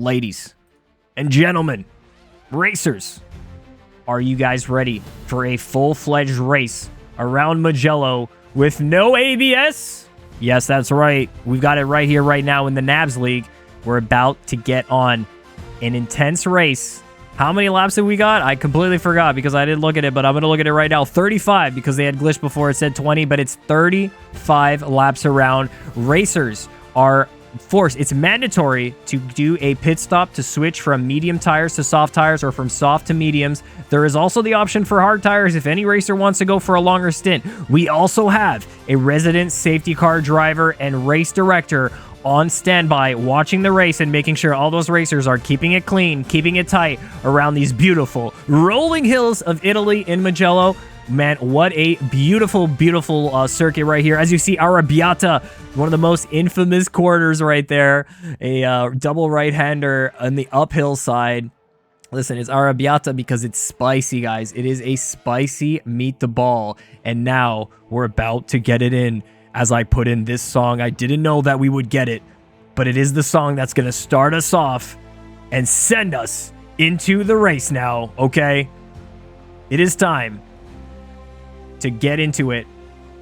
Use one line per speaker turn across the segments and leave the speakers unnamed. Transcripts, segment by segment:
Ladies and gentlemen, racers, are you guys ready for a full-fledged race around Mugello with no ABS? Yes, that's right. We've got it right here, right now in the NABS League. We're about to get on an intense race. How many laps have we got? I completely forgot because I didn't look at it, but I'm going to look at it right now. 35 because they had glitched before. It said 20, but it's 35 laps around. Racers are forced. It's mandatory to do a pit stop to switch from medium tires to soft tires or from soft to mediums. There is also the option for hard tires if any racer wants to go for a longer stint. We also have a resident safety car driver and race director on standby watching the race and making sure all those racers are keeping it clean, keeping it tight around these beautiful rolling hills of Italy in Mugello. Man, what a beautiful, beautiful circuit right here. As you see, Arrabbiata, one of the most infamous corners right there. A double right-hander on the uphill side. Listen, it's Arrabbiata because it's spicy, guys. It is a spicy meet the ball. And now we're about to get it in. As I put in this song, I didn't know that we would get it. But it is the song that's going to start us off and send us into the race now, okay? It is time to get into it.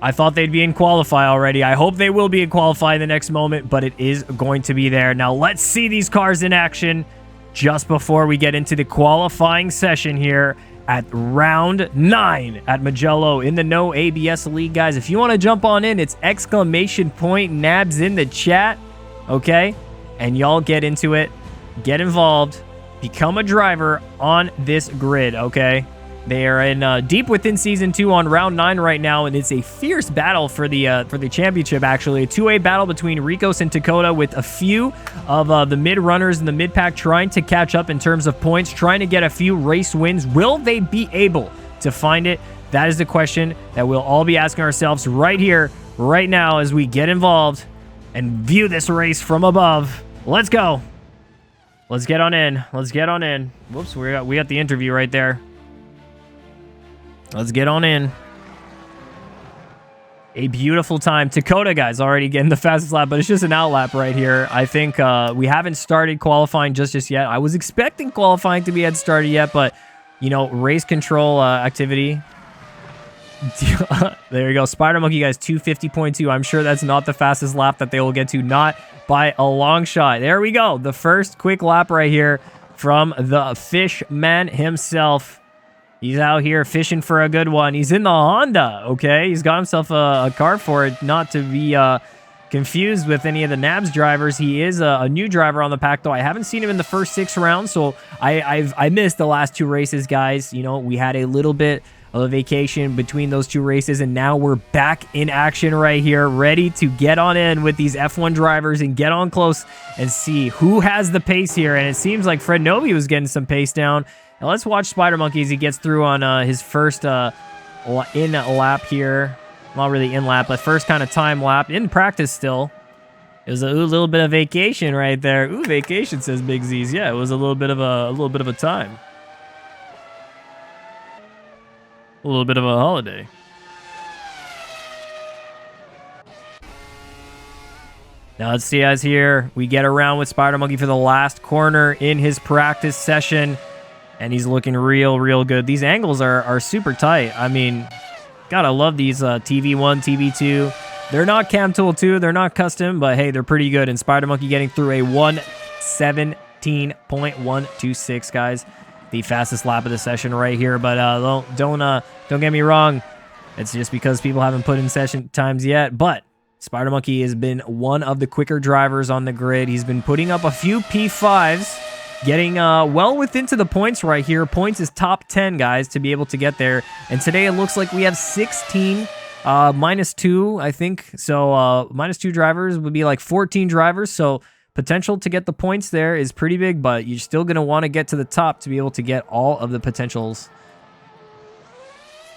I thought they'd be in qualify already. I hope they will be in qualify in the next moment, but it is going to be there. Now, let's see these cars in action just before we get into the qualifying session here at round 9 at Mugello in the No ABS League, guys. If you want to jump on in, it's !NABS in the chat, okay? And y'all get into it, get involved, become a driver on this grid, okay? They are in deep within Season 2 on Round 9 right now, and it's a fierce battle for the championship, actually. A two-way battle between Ricos and Dakota with a few of the mid-runners in the mid-pack trying to catch up in terms of points, trying to get a few race wins. Will they be able to find it? That is the question that we'll all be asking ourselves right here, right now, as we get involved and view this race from above. Let's go. Let's get on in. Let's get on in. Whoops, we got the interview right there. Let's get on in. A beautiful time. Dakota, guys, already getting the fastest lap, but it's just an out lap right here. I think we haven't started qualifying just yet. I was expecting qualifying to be had started yet, but, you know, race control activity. There you go. Spider Monkey, guys, 250.2. I'm sure that's not the fastest lap that they will get to. Not by a long shot. There we go. The first quick lap right here from the Fishman himself. He's out here fishing for a good one. He's in the Honda, okay? He's got himself a car for it, not to be confused with any of the NABS drivers. He is a new driver on the pack, though. I haven't seen him in the first 6 rounds, so I missed the last 2 races, guys. You know, we had a little bit of a vacation between those 2 races, and now we're back in action right here, ready to get on in with these F1 drivers and get on close and see who has the pace here. And it seems like Fred Novi was getting some pace down. Now let's watch Spider Monkey as he gets through on his first in lap here. Not really in lap, but first kind of time lap. In practice still. It was a little bit of vacation right there. Ooh, vacation, says Big Z's. Yeah, it was a little bit of a time. A little bit of a holiday. Now let's see as here we get around with Spider Monkey for the last corner in his practice session. And he's looking real good. These angles are super tight. I mean, gotta love these TV1, TV2. They're not Cam Tool 2. They're not custom, but hey, they're pretty good. And Spider Monkey getting through a 1:17.126, guys. The fastest lap of the session right here. But don't get me wrong. It's just because people haven't put in session times yet. But Spider Monkey has been one of the quicker drivers on the grid. He's been putting up a few P5s. Getting well within to the points right here. Points is top 10, guys, to be able to get there. And today it looks like we have 16 minus 2, I think. So minus 2 drivers would be like 14 drivers. So potential to get the points there is pretty big, but you're still going to want to get to the top to be able to get all of the potentials.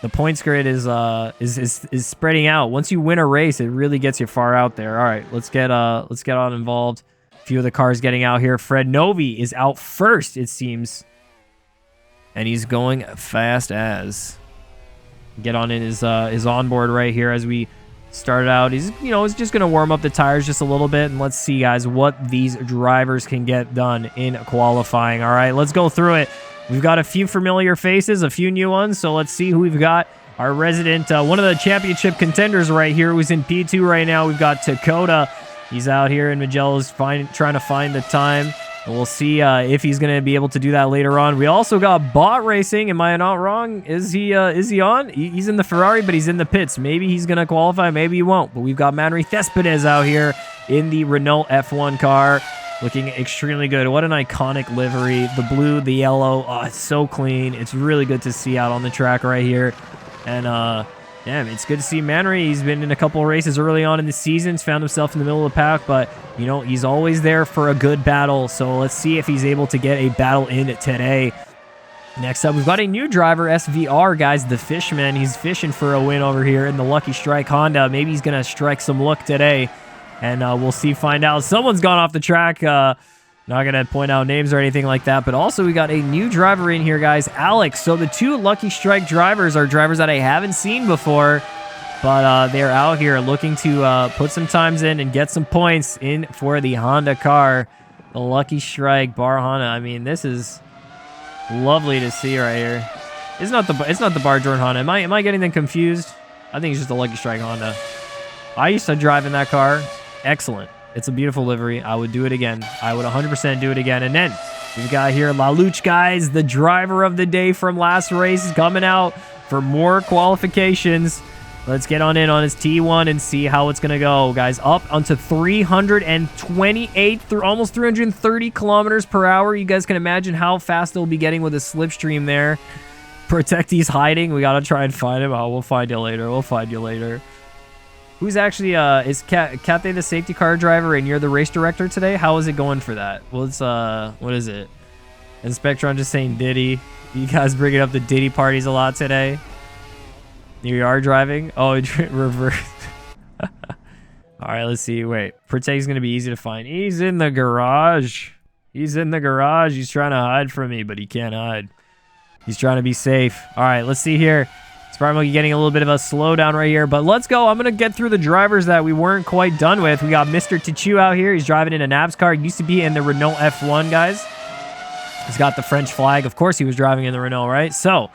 The points grid is spreading out. Once you win a race, it really gets you far out there. All right, let's get on involved. A few of the cars getting out here. Fred Novi is out first, it seems. And he's going fast as. Get on in his onboard right here as we Started out, he's just gonna warm up the tires just a little bit, and let's see, guys, what these drivers can get done in qualifying. All right, let's go through it. We've got a few familiar faces, a few new ones, so let's see who we've got. Our resident, one of the championship contenders right here, who's in P2 right now. We've got Dakota. He's out here in Mugello's trying to find the time. And we'll see if he's going to be able to do that later on. We also got Bot Racing. Am I not wrong? Is he on? He's in the Ferrari, but he's in the pits. Maybe he's going to qualify. Maybe he won't. But we've got Manry Thespades out here in the Renault F1 car. Looking extremely good. What an iconic livery. The blue, the yellow. Oh, it's so clean. It's really good to see out on the track right here. And, yeah, it's good to see Manry. He's been in a couple of races early on in the season. He's found himself in the middle of the pack, but, he's always there for a good battle. So let's see if he's able to get a battle in today. Next up, we've got a new driver, SVR, guys, the Fishman. He's fishing for a win over here in the Lucky Strike Honda. Maybe he's going to strike some luck today, and we'll see, find out. Someone's gone off the track. Not going to point out names or anything like that, but also we got a new driver in here, guys, Alex. So the two Lucky Strike drivers are drivers that I haven't seen before, but they're out here looking to put some times in and get some points in for the Honda car. The Lucky Strike Bar Honda. I mean, this is lovely to see right here. It's not the Bar Jordan Honda. Am I getting them confused? I think it's just the Lucky Strike Honda. I used to drive in that car. Excellent. It's a beautiful livery. I would do it again. I would 100% do it again. And then we've got here Laluch, guys, the driver of the day from last race, is coming out for more qualifications. Let's get on in on his T1 and see how it's going to go, guys. Up onto 328 through almost 330 kilometers per hour. You guys can imagine how fast they'll be getting with a slipstream there. Protect, he's hiding. We got to try and find him. Oh, we'll find you later. We'll find you later. Who's actually, is Kathy the safety car driver and you're the race director today? How is it going for that? Well, it's, what is it? Inspectron just saying Diddy. You guys bringing up the Diddy parties a lot today. You are driving? Oh, reverse. All right, let's see. Wait, Protect's going to be easy to find. He's in the garage. He's in the garage. He's trying to hide from me, but he can't hide. He's trying to be safe. All right, let's see here. Sparmo getting a little bit of a slowdown right here, but let's go. I'm going to get through the drivers that we weren't quite done with. We got Mr. Tichu out here. He's driving in a NABS car. Used to be in the Renault F1, guys. He's got the French flag. Of course, he was driving in the Renault, right? So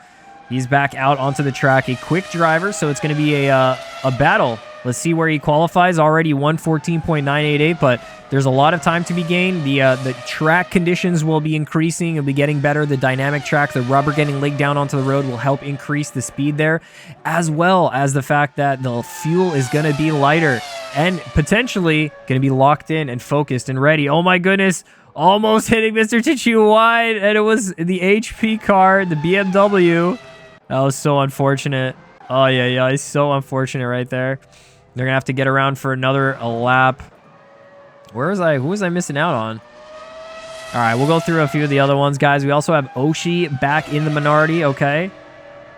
he's back out onto the track. A quick driver, so it's going to be a battle. Let's see where he qualifies. Already 114.988, but there's a lot of time to be gained. The track conditions will be increasing. It'll be getting better. The dynamic track, the rubber getting laid down onto the road will help increase the speed there, as well as the fact that the fuel is going to be lighter and potentially going to be locked in and focused and ready. Oh my goodness. Almost hitting Mr. Tichu wide, and it was the HP car, the BMW. That was so unfortunate. Oh, yeah, it's so unfortunate right there. They're going to have to get around for another lap. Who was I missing out on? All right, we'll go through a few of the other ones, guys. We also have Oshie back in the minority, okay?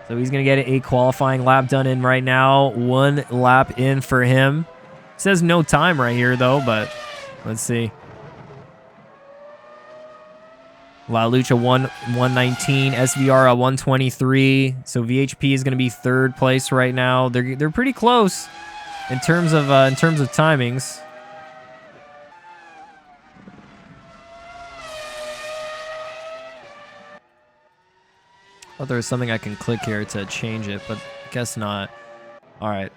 So he's going to get a qualifying lap done in right now. 1 lap in for him. It says no time right here, though, but let's see. La Lucha 119, SVR 123. So VHP is going to be 3rd place right now. They're pretty close in terms of timings. I thought there was something I can click here to change it, but I guess not. All right.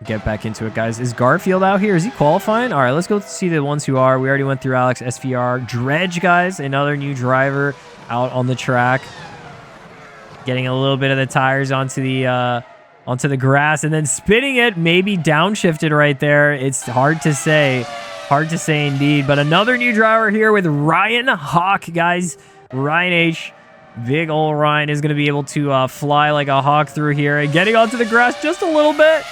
Get back into it, guys. Is Garfield out here? Is he qualifying? All right, let's go see the ones who are. We already went through Alex, SVR. Dredge, guys, another new driver out on the track. Getting a little bit of the tires onto the grass and then spinning it, maybe downshifted right there. It's hard to say. Hard to say indeed. But another new driver here with Ryan Hawk, guys. Ryan H. Big old Ryan is going to be able to fly like a hawk through here and getting onto the grass just a little bit.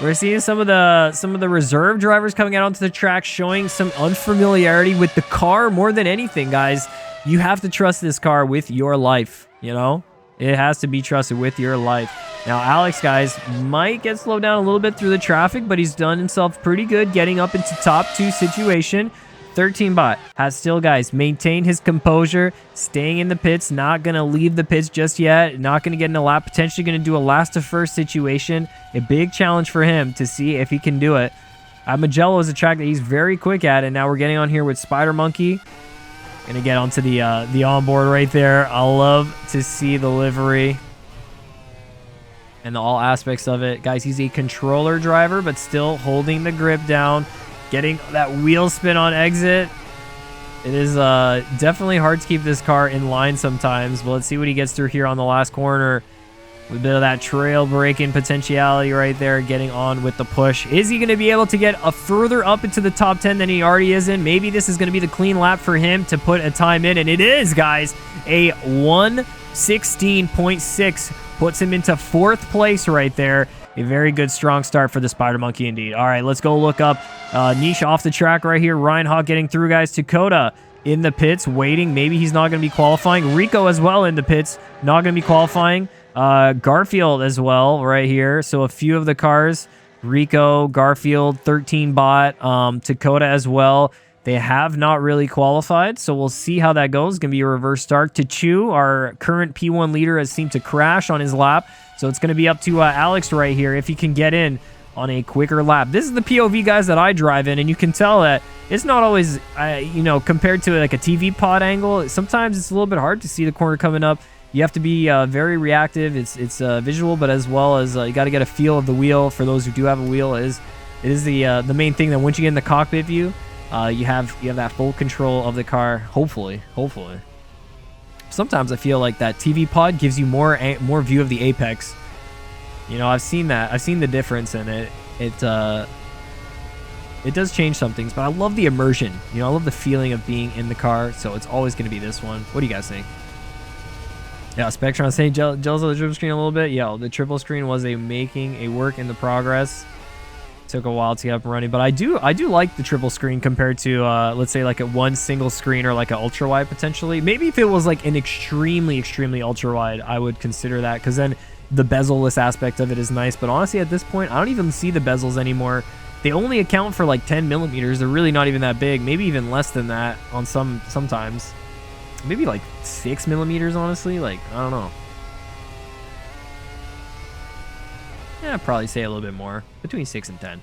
We're seeing some of the reserve drivers coming out onto the track, showing some unfamiliarity with the car more than anything, guys. You have to trust this car with your life, you know? It has to be trusted with your life. Now, Alex, guys, might get slowed down a little bit through the traffic, but he's done himself pretty good getting up into top 2 situation. 13 bot has still, guys, maintained his composure, staying in the pits, not going to leave the pits just yet, not going to get in a lap, potentially going to do a last to first situation. A big challenge for him to see if he can do it. Mugello is a track that he's very quick at, and now we're getting on here with Spider Monkey. Going to get onto the onboard right there. I love to see the livery and all aspects of it. Guys, he's a controller driver, but still holding the grip down, getting that wheel spin on exit. It is definitely hard to keep this car in line sometimes, but let's see what he gets through here on the last corner. With a bit of that trail braking potentiality right there, getting on with the push. Is he going to be able to get a further up into the top 10 than he already is in? Maybe this is going to be the clean lap for him to put a time in, and it is, guys. A 1:16.6 puts him into 4th place right there. A very good, strong start for the Spider Monkey indeed. All right, let's go look up Niche off the track right here. Ryan Hawk getting through, guys. Dakota in the pits, waiting. Maybe he's not going to be qualifying. Rico as well in the pits, not going to be qualifying. Garfield as well right here. So a few of the cars, Rico, Garfield, 13 bot, Dakota as well. They have not really qualified, so we'll see how that goes. It's going to be a reverse start. Tachu, our current P1 leader, has seemed to crash on his lap, so it's going to be up to Alex right here if he can get in on a quicker lap. This is the POV, guys, that I drive in, and you can tell that it's not always, you know, compared to like a TV pod angle, sometimes it's a little bit hard to see the corner coming up. You have to be very reactive. It's visual, but as well as you got to get a feel of the wheel. For those who do have a wheel, it is the main thing that once you get in the cockpit view, you have that full control of the car. Hopefully. Sometimes I feel like that TV pod gives you more view of the apex. You know, I've seen that. I've seen the difference in it. It does change some things, but I love the immersion. You know, I love the feeling of being in the car. So it's always going to be this one. What do you guys think? Yeah, Spectron saying jealous of the triple screen a little bit. Yeah, the triple screen was making a work in the progress. Took a while to get up and running, but I do like the triple screen compared to let's say like a one single screen or like an ultra wide potentially. Maybe if it was like an extremely ultra wide, I would consider that, because then the bezel-less aspect of it is nice. But honestly, at this point, I don't even see the bezels anymore. They only account for like 10 millimeters. They're really not even that big. Maybe even less than that on sometimes. Maybe like 6 millimeters, honestly. Like, I don't know. Yeah, I'd probably say a little bit more. Between 6 and 10.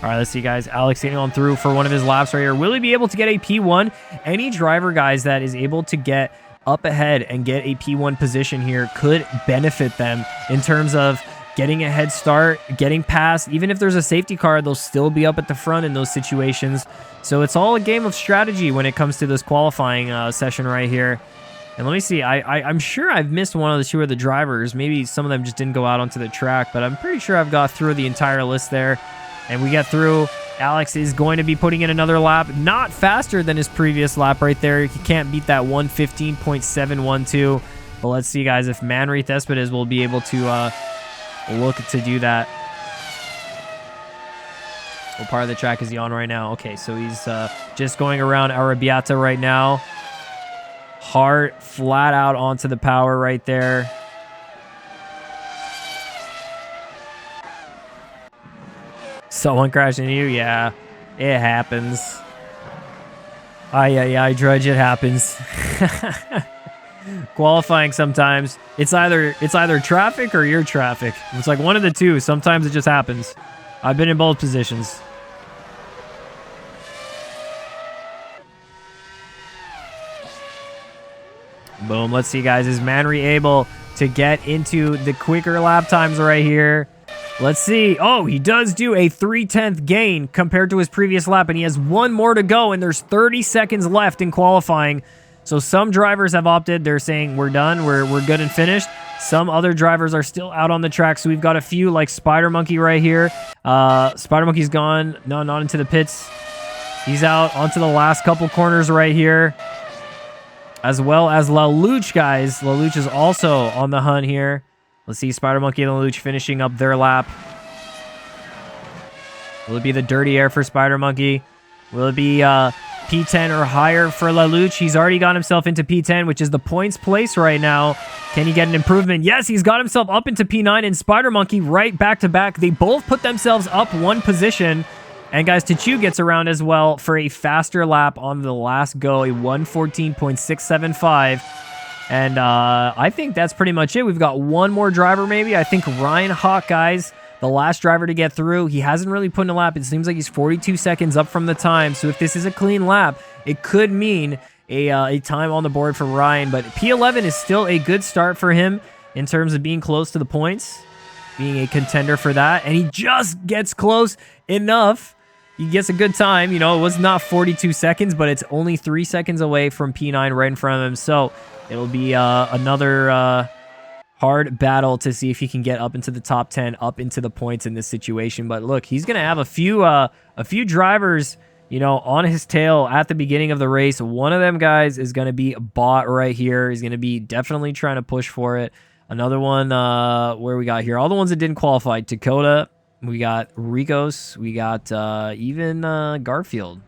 All right, let's see, guys. Alex getting on through for one of his laps right here. Will he be able to get a P1? Any driver, guys, that is able to get up ahead and get a P1 position here could benefit them in terms of getting a head start, getting past. Even if there's a safety car, they'll still be up at the front in those situations. So it's all a game of strategy when it comes to this qualifying session right here. And let me see. I'm sure I've missed one of the two of the drivers. Maybe some of them just didn't go out onto the track, but I'm pretty sure I've got through the entire list there. And we get through. Alex is going to be putting in another lap. Not faster than his previous lap right there. He can't beat that 1:15.712. But let's see, guys, if Manry Thespedes will be able to look to do that. What part of the track is he on right now? Okay, so he's just going around Arrabbiata right now. Hard, flat out onto the power right there. Someone crashed into you? Yeah, it happens. I Drudge, it happens. Qualifying sometimes, it's either traffic or your traffic. It's like one of the two. Sometimes it just happens. I've been in both positions. Boom. Let's see, guys. Is Manry able to get into the quicker lap times right here? Let's see. Oh, he does do a 3/10 gain compared to his previous lap, and he has one more to go, and there's 30 seconds left in qualifying. So some drivers have opted. They're saying we're done. We're good and finished. Some other drivers are still out on the track. So we've got a few like Spider Monkey right here. Spider Monkey's gone. No, not into the pits. He's out onto the last couple corners right here. As well as Lelouch, guys. Lelouch is also on the hunt here. Let's see Spider Monkey and Lelouch finishing up their lap. Will it be the dirty air for Spider Monkey? Will it be P10 or higher for Lelouch? He's already got himself into P10, which is the points place right now. Can he get an improvement? Yes, he's got himself up into P9, and Spider Monkey right back to back. They both put themselves up one position. And guys, Tachu gets around as well for a faster lap on the last go, a 1:14.675. And I think that's pretty much it. We've got one more driver maybe. I think Ryan Hawk, guys, the last driver to get through. He hasn't really put in a lap. It seems like he's 42 seconds up from the time. So if this is a clean lap, it could mean a time on the board for Ryan. But P11 is still a good start for him in terms of being close to the points, being a contender for that. And he just gets close enough. He gets a good time. You know, it was not 42 seconds, but it's only 3 seconds away from P9 right in front of him. So it'll be another hard battle to see if he can get up into the top 10, up into the points in this situation. But look, he's going to have a few drivers, you know, on his tail at the beginning of the race. One of them guys is going to be Bot right here. He's going to be definitely trying to push for it. Another one, where we got here, all the ones that didn't qualify. Dakota, we got Ricos, we got even Garfield.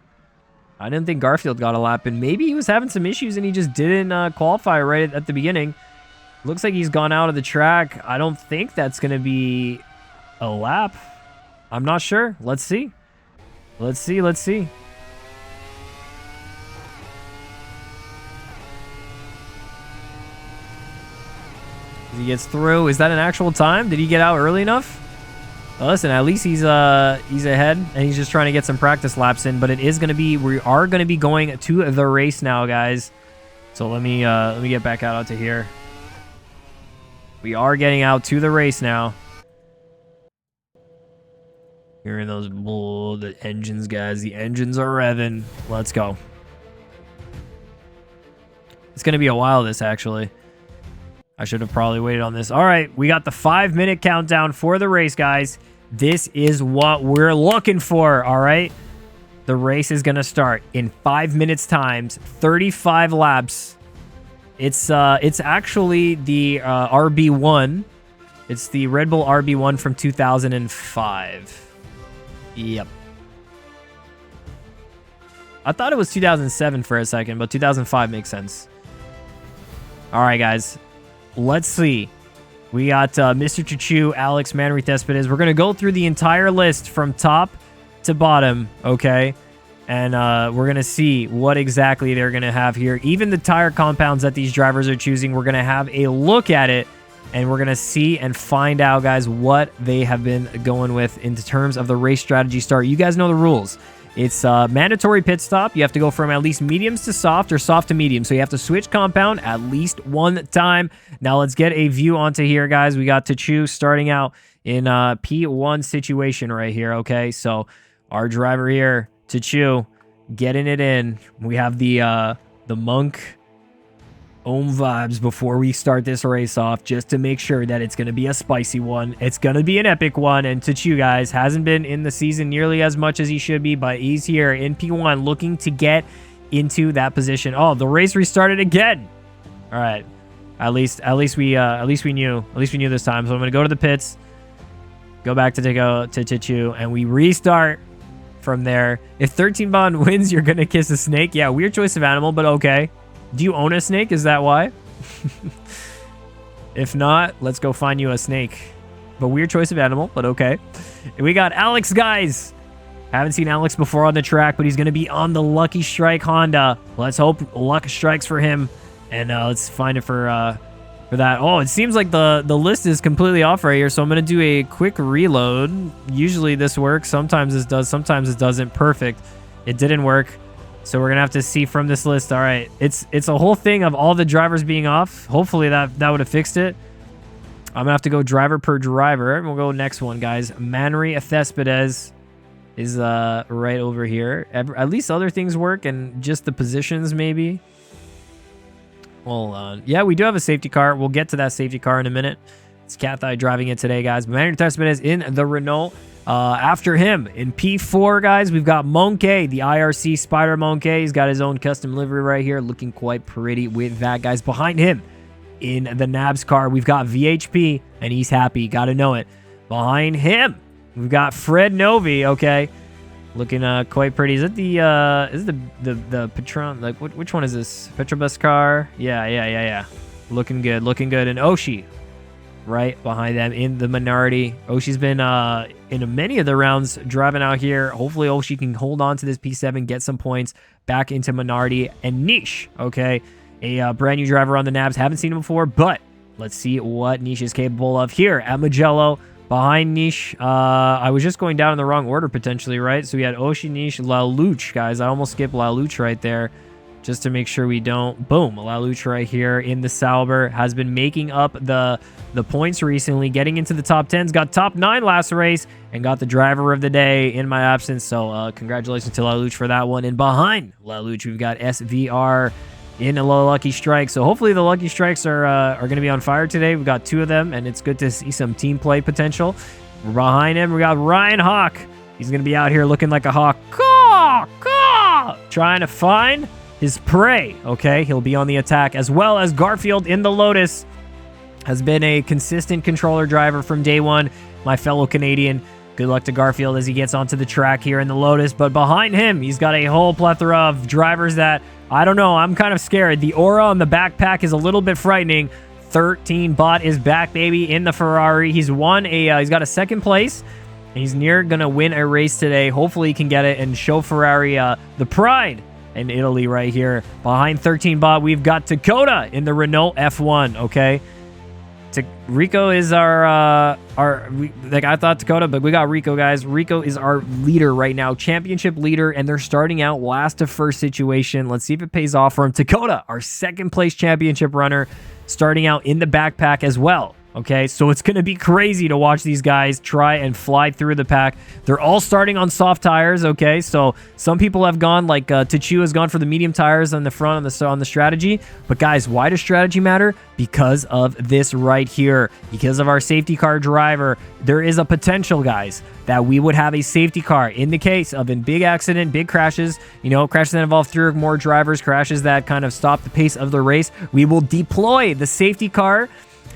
I didn't think Garfield got a lap, and maybe he was having some issues and he just didn't qualify right at the beginning. Looks like he's gone out of the track. I don't think that's going to be a lap. I'm not sure. Let's see. Let's see. Let's see. He gets through. Is that an actual time? Did he get out early enough? Well, listen, at least he's ahead, and he's just trying to get some practice laps in. But it is going to be, we are going to be going to the race now, guys. So let me get back out to here. We are getting out to the race now. Hearing those the engines, guys. The engines are revving. Let's go. It's going to be a while, this, actually. I should have probably waited on this. All right, we got the 5-minute countdown for the race, guys. This is what we're looking for, all right? The race is going to start in 5 minutes times, 35 laps. It's actually the RB1. It's the Red Bull RB1 from 2005. Yep. I thought it was 2007 for a second, but 2005 makes sense. All right, guys. Let's see. We got Mr. Chachu, Alex, Manry Thespades. We're going to go through the entire list from top to bottom, okay? And we're going to see what exactly they're going to have here. Even the tire compounds that these drivers are choosing, we're going to have a look at it. And we're going to see and find out, guys, what they have been going with in terms of the race strategy start. You guys know the rules. It's mandatory pit stop. You have to go from at least mediums to soft or soft to medium. So you have to switch compound at least one time. Now let's get a view onto here, guys. We got Tachu starting out in P1 situation right here, okay? So our driver here, Tachu, getting it in. We have the Monk Ohm vibes before we start this race off, just to make sure that it's going to be a spicy one. It's going to be an epic one. And Tachu, guys, hasn't been in the season nearly as much as he should be, but he's here in P1 looking to get into that position. Oh, the race restarted again. All right. At least we knew this time. So I'm going to go to the pits, go back to Tachu, and we restart from there. If 13 Bond wins, you're going to kiss a snake. Yeah, weird choice of animal, but okay. Do you own a snake? Is that why? If not, let's go find you a snake. But weird choice of animal, but okay. And we got Alex, guys. Haven't seen Alex before on the track, but he's going to be on the Lucky Strike Honda. Let's hope luck strikes for him. And let's find it for that. Oh, it seems like the list is completely off right here, so I'm going to do a quick reload. Usually this works. Sometimes this does. Sometimes it doesn't. Perfect. It didn't work. So we're going to have to see from this list. All right. It's a whole thing of all the drivers being off. Hopefully that would have fixed it. I'm going to have to go driver per driver. We'll go next one, guys. Manry Thespades is right over here. At least other things work, and just the positions maybe. Hold on. Yeah, we do have a safety car. We'll get to that safety car in a minute. It's Cathy driving it today, guys. Manry Thespades in the Renault. After him, in P4, guys, we've got Monkey, the IRC Spider Monkey. He's got his own custom livery right here, looking quite pretty with that, guys. Behind him, in the NABS car, we've got VHP, and he's happy. Got to know it. Behind him, we've got Fred Novi, okay, looking quite pretty. Is it the Patron? Like, which one is this? Petrobus car? Yeah. Looking good. And Oshi, right behind them in the minority. Oshi's been in many of the rounds driving out here. Hopefully Oshi can hold on to this P7, get some points back into Minardi and Niche. Okay, a brand new driver on the NABS. Haven't seen him before, but let's see what Niche is capable of here at Mugello. Behind Niche, I was just going down in the wrong order potentially, right? So we had Oshi, Niche, Laluch, guys. I almost skipped Laluch right there just to make sure we don't. Boom, Laluch right here in the Sauber. Has been making up the points recently, getting into the top 10s. Got top 9 last race and got the driver of the day in my absence. So congratulations to Laluch for that one. And behind Laluch, we've got SVR in a low Lucky Strike. So hopefully the Lucky Strikes are going to be on fire today. We've got 2 of them, and it's good to see some team play potential. Behind him, we got Ryan Hawk. He's going to be out here looking like a hawk. Caw, caw, trying to find his prey. Okay, he'll be on the attack, as well as Garfield in the Lotus. Has been a consistent controller driver from day one, my fellow Canadian. Good luck to Garfield as he gets onto the track here in the Lotus. But behind him, he's got a whole plethora of drivers that, I don't know, I'm kind of scared. The aura on the backpack is a little bit frightening. 13 Bot is back, baby, in the Ferrari. He's won he's got a 2nd place. He's near going to win a race today. Hopefully he can get it and show Ferrari the pride in Italy right here. Behind 13 Bot, we've got Dakota in the Renault F1, okay? Rico is I thought Dakota, but we got Rico, guys. Rico is our leader right now, championship leader, and they're starting out last to first situation. Let's see if it pays off for him. Dakota, our 2nd place championship runner, starting out in the backpack as well. Okay, so it's going to be crazy to watch these guys try and fly through the pack. They're all starting on soft tires, okay? So some people have gone, like Tachu has gone for the medium tires on the front on the strategy. But guys, why does strategy matter? Because of this right here. Because of our safety car driver. There is a potential, guys, that we would have a safety car in the case of a big accident, big crashes, you know, crashes that involve 3 or more drivers, crashes that kind of stop the pace of the race. We will deploy the safety car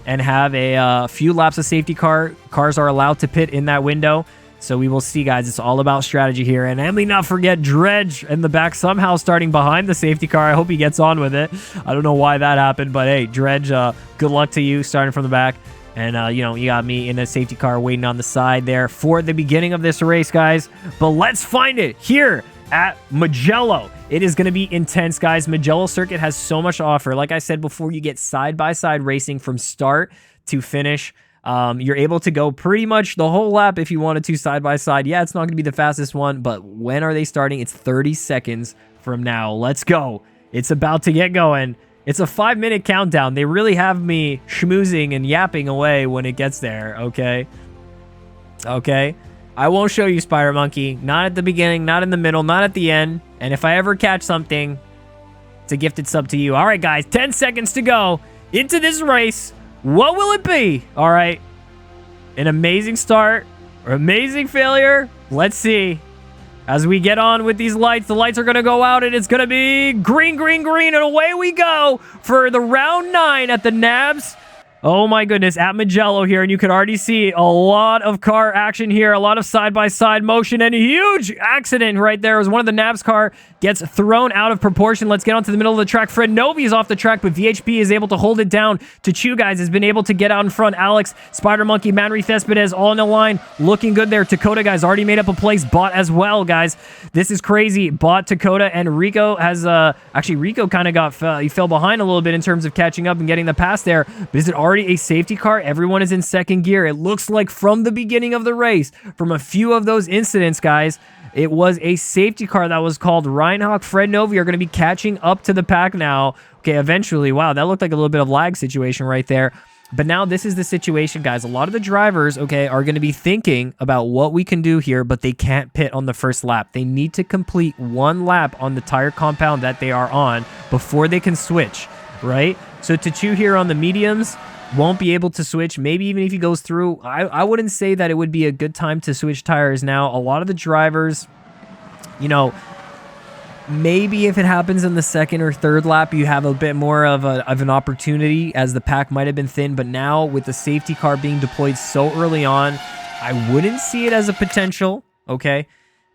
and have a few laps of safety car. Cars are allowed to pit in that window. So we will see, guys. It's all about strategy here. And let me not forget Dredge in the back, somehow starting behind the safety car. I hope he gets on with it. I don't know why that happened, but hey, Dredge, good luck to you starting from the back. And, you know, you got me in a safety car waiting on the side there for the beginning of this race, guys. But let's find it here at Mugello. It is going to be intense, guys. Mugello circuit has so much to offer. Like I said before, you get side-by-side racing from start to finish. You're able to go pretty much the whole lap if you wanted to side-by-side. Yeah, it's not going to be the fastest one, but when are they starting? It's 30 seconds from now. Let's go. It's about to get going. It's a 5-minute countdown. They really have me schmoozing and yapping away when it gets there, okay? Okay. I won't show you, Spider Monkey. Not at the beginning, not in the middle, not at the end. And if I ever catch something, it's a gifted sub to you. All right, guys, 10 seconds to go into this race. What will it be? All right. An amazing start or amazing failure? Let's see. As we get on with these lights, the lights are going to go out, and it's going to be green, green, green, and away we go for the round 9 at the NABS. Oh my goodness, at Mugello here, and you can already see a lot of car action here, a lot of side-by-side motion, and a huge accident right there as one of the NABS car gets thrown out of proportion. Let's get onto the middle of the track. Fred Novi is off the track, but VHP is able to hold it down. Tachu, guys, has been able to get out in front. Alex, Spider Monkey, Manry Thespades, all in the line, looking good there. Dakota, guys, already made up a place. Bot as well, guys. This is crazy. Bot, Dakota, and Rico has, actually, Rico kind of got, he fell behind a little bit in terms of catching up and getting the pass there, but is it already a safety car? Everyone is in second gear. It looks like from the beginning of the race, from a few of those incidents, guys, it was a safety car that was called. Reinhawk, Fred Novi are going to be catching up to the pack now. Okay, eventually. Wow, that looked like a little bit of lag situation right there. But now this is the situation, guys. A lot of the drivers, okay, are going to be thinking about what we can do here, but they can't pit on the first lap. They need to complete 1 lap on the tire compound that they are on before they can switch, right? So Tachu here on the mediums won't be able to switch. Maybe even if he goes through, I wouldn't say that it would be a good time to switch tires now. A lot of the drivers, you know, maybe if it happens in the 2nd or 3rd lap, you have a bit more of an opportunity as the pack might have been thin. But now with the safety car being deployed so early on, I wouldn't see it as a potential, okay?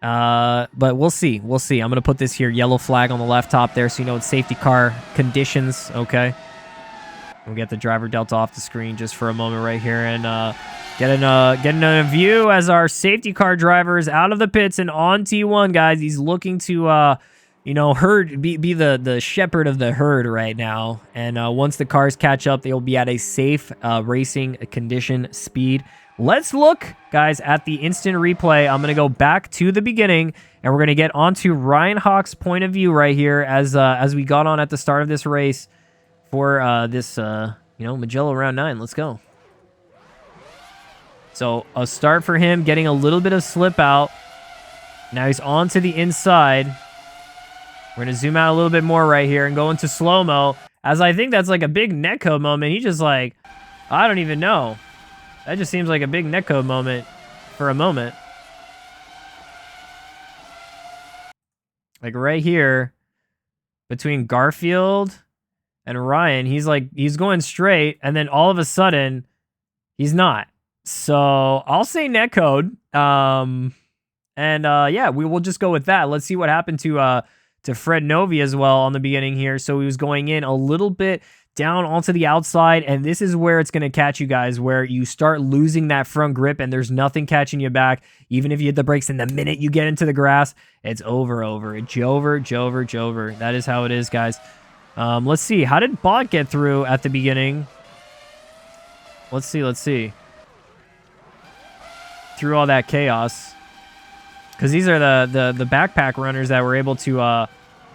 But we'll see. We'll see. I'm going to put this here, yellow flag on the left top there so you know it's safety car conditions, okay? We'll get the driver delta off the screen just for a moment right here and getting a view as our safety car driver is out of the pits and on T1, guys. He's looking to, you know, be the shepherd of the herd right now. And once the cars catch up, they'll be at a safe racing condition speed. Let's look, guys, at the instant replay. I'm going to go back to the beginning, and we're going to get onto Ryan Hawk's point of view right here as we got on at the start of this race for this, you know, Mugello round 9. Let's go. So a start for him, getting a little bit of slip out. Now he's on to the inside. We're going to zoom out a little bit more right here and go into slow-mo, as I think that's like a big netcode moment. He just like, I don't even know. That just seems like a big netcode moment for a moment. Like right here between Garfield and Ryan, he's going straight, and then all of a sudden he's not. So I'll say netcode. Yeah, we will just go with that. Let's see what happened to Fred Novi as well on the beginning here. So he was going in a little bit down onto the outside, and this is where it's going to catch you guys, where you start losing that front grip and there's nothing catching you back. Even if you hit the brakes, and the minute you get into the grass, it's over. Jover. That is how it is, guys. Let's see. How did Bot get through at the beginning? Let's see. Through all that chaos. Because these are the backpack runners that were able to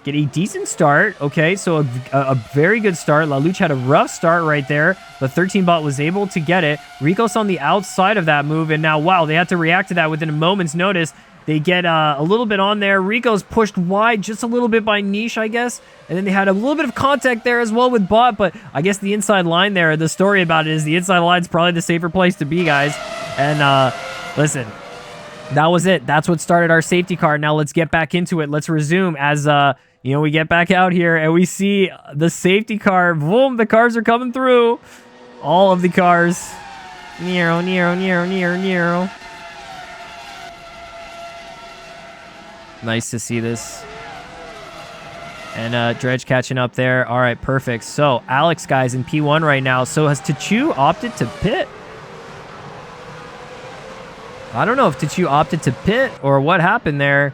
get a decent start. Okay, so a very good start. Laluch had a rough start right there, but 13 Bot was able to get it. Rico's on the outside of that move, and now, wow, they had to react to that within a moment's notice. They get a little bit on there. Rico's pushed wide just a little bit by Niche, I guess. And then they had a little bit of contact there as well with Bot, but I guess the inside line there, the story about it is the inside line's probably the safer place to be, guys. And listen, that was it. That's what started our safety car. Now let's get back into it. Let's resume as, you know, we get back out here and we see the safety car. Boom, the cars are coming through. All of the cars. Nero. Nice to see this. And Dredge catching up there. All right, perfect. So Alex, guys, in P1 right now. So has Tachu opted to pit? I don't know if Tachu opted to pit or what happened there.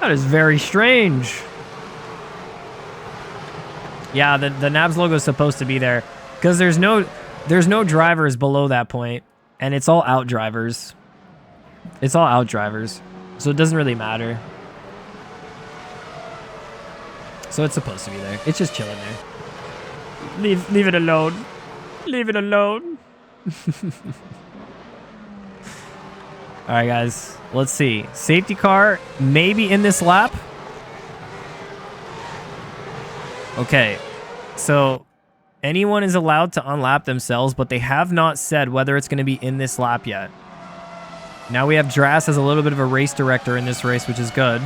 That is very strange. Yeah, the NABS logo is supposed to be there because there's no drivers below that point, and it's all out drivers. It's all out drivers, so it doesn't really matter. So it's supposed to be there. It's just chilling there. Leave it alone. Leave it alone. All right, guys. Let's see. Safety car maybe in this lap. Okay. So anyone is allowed to unlap themselves, but they have not said whether it's going to be in this lap yet. Now we have Drass as a little bit of a race director in this race, which is good.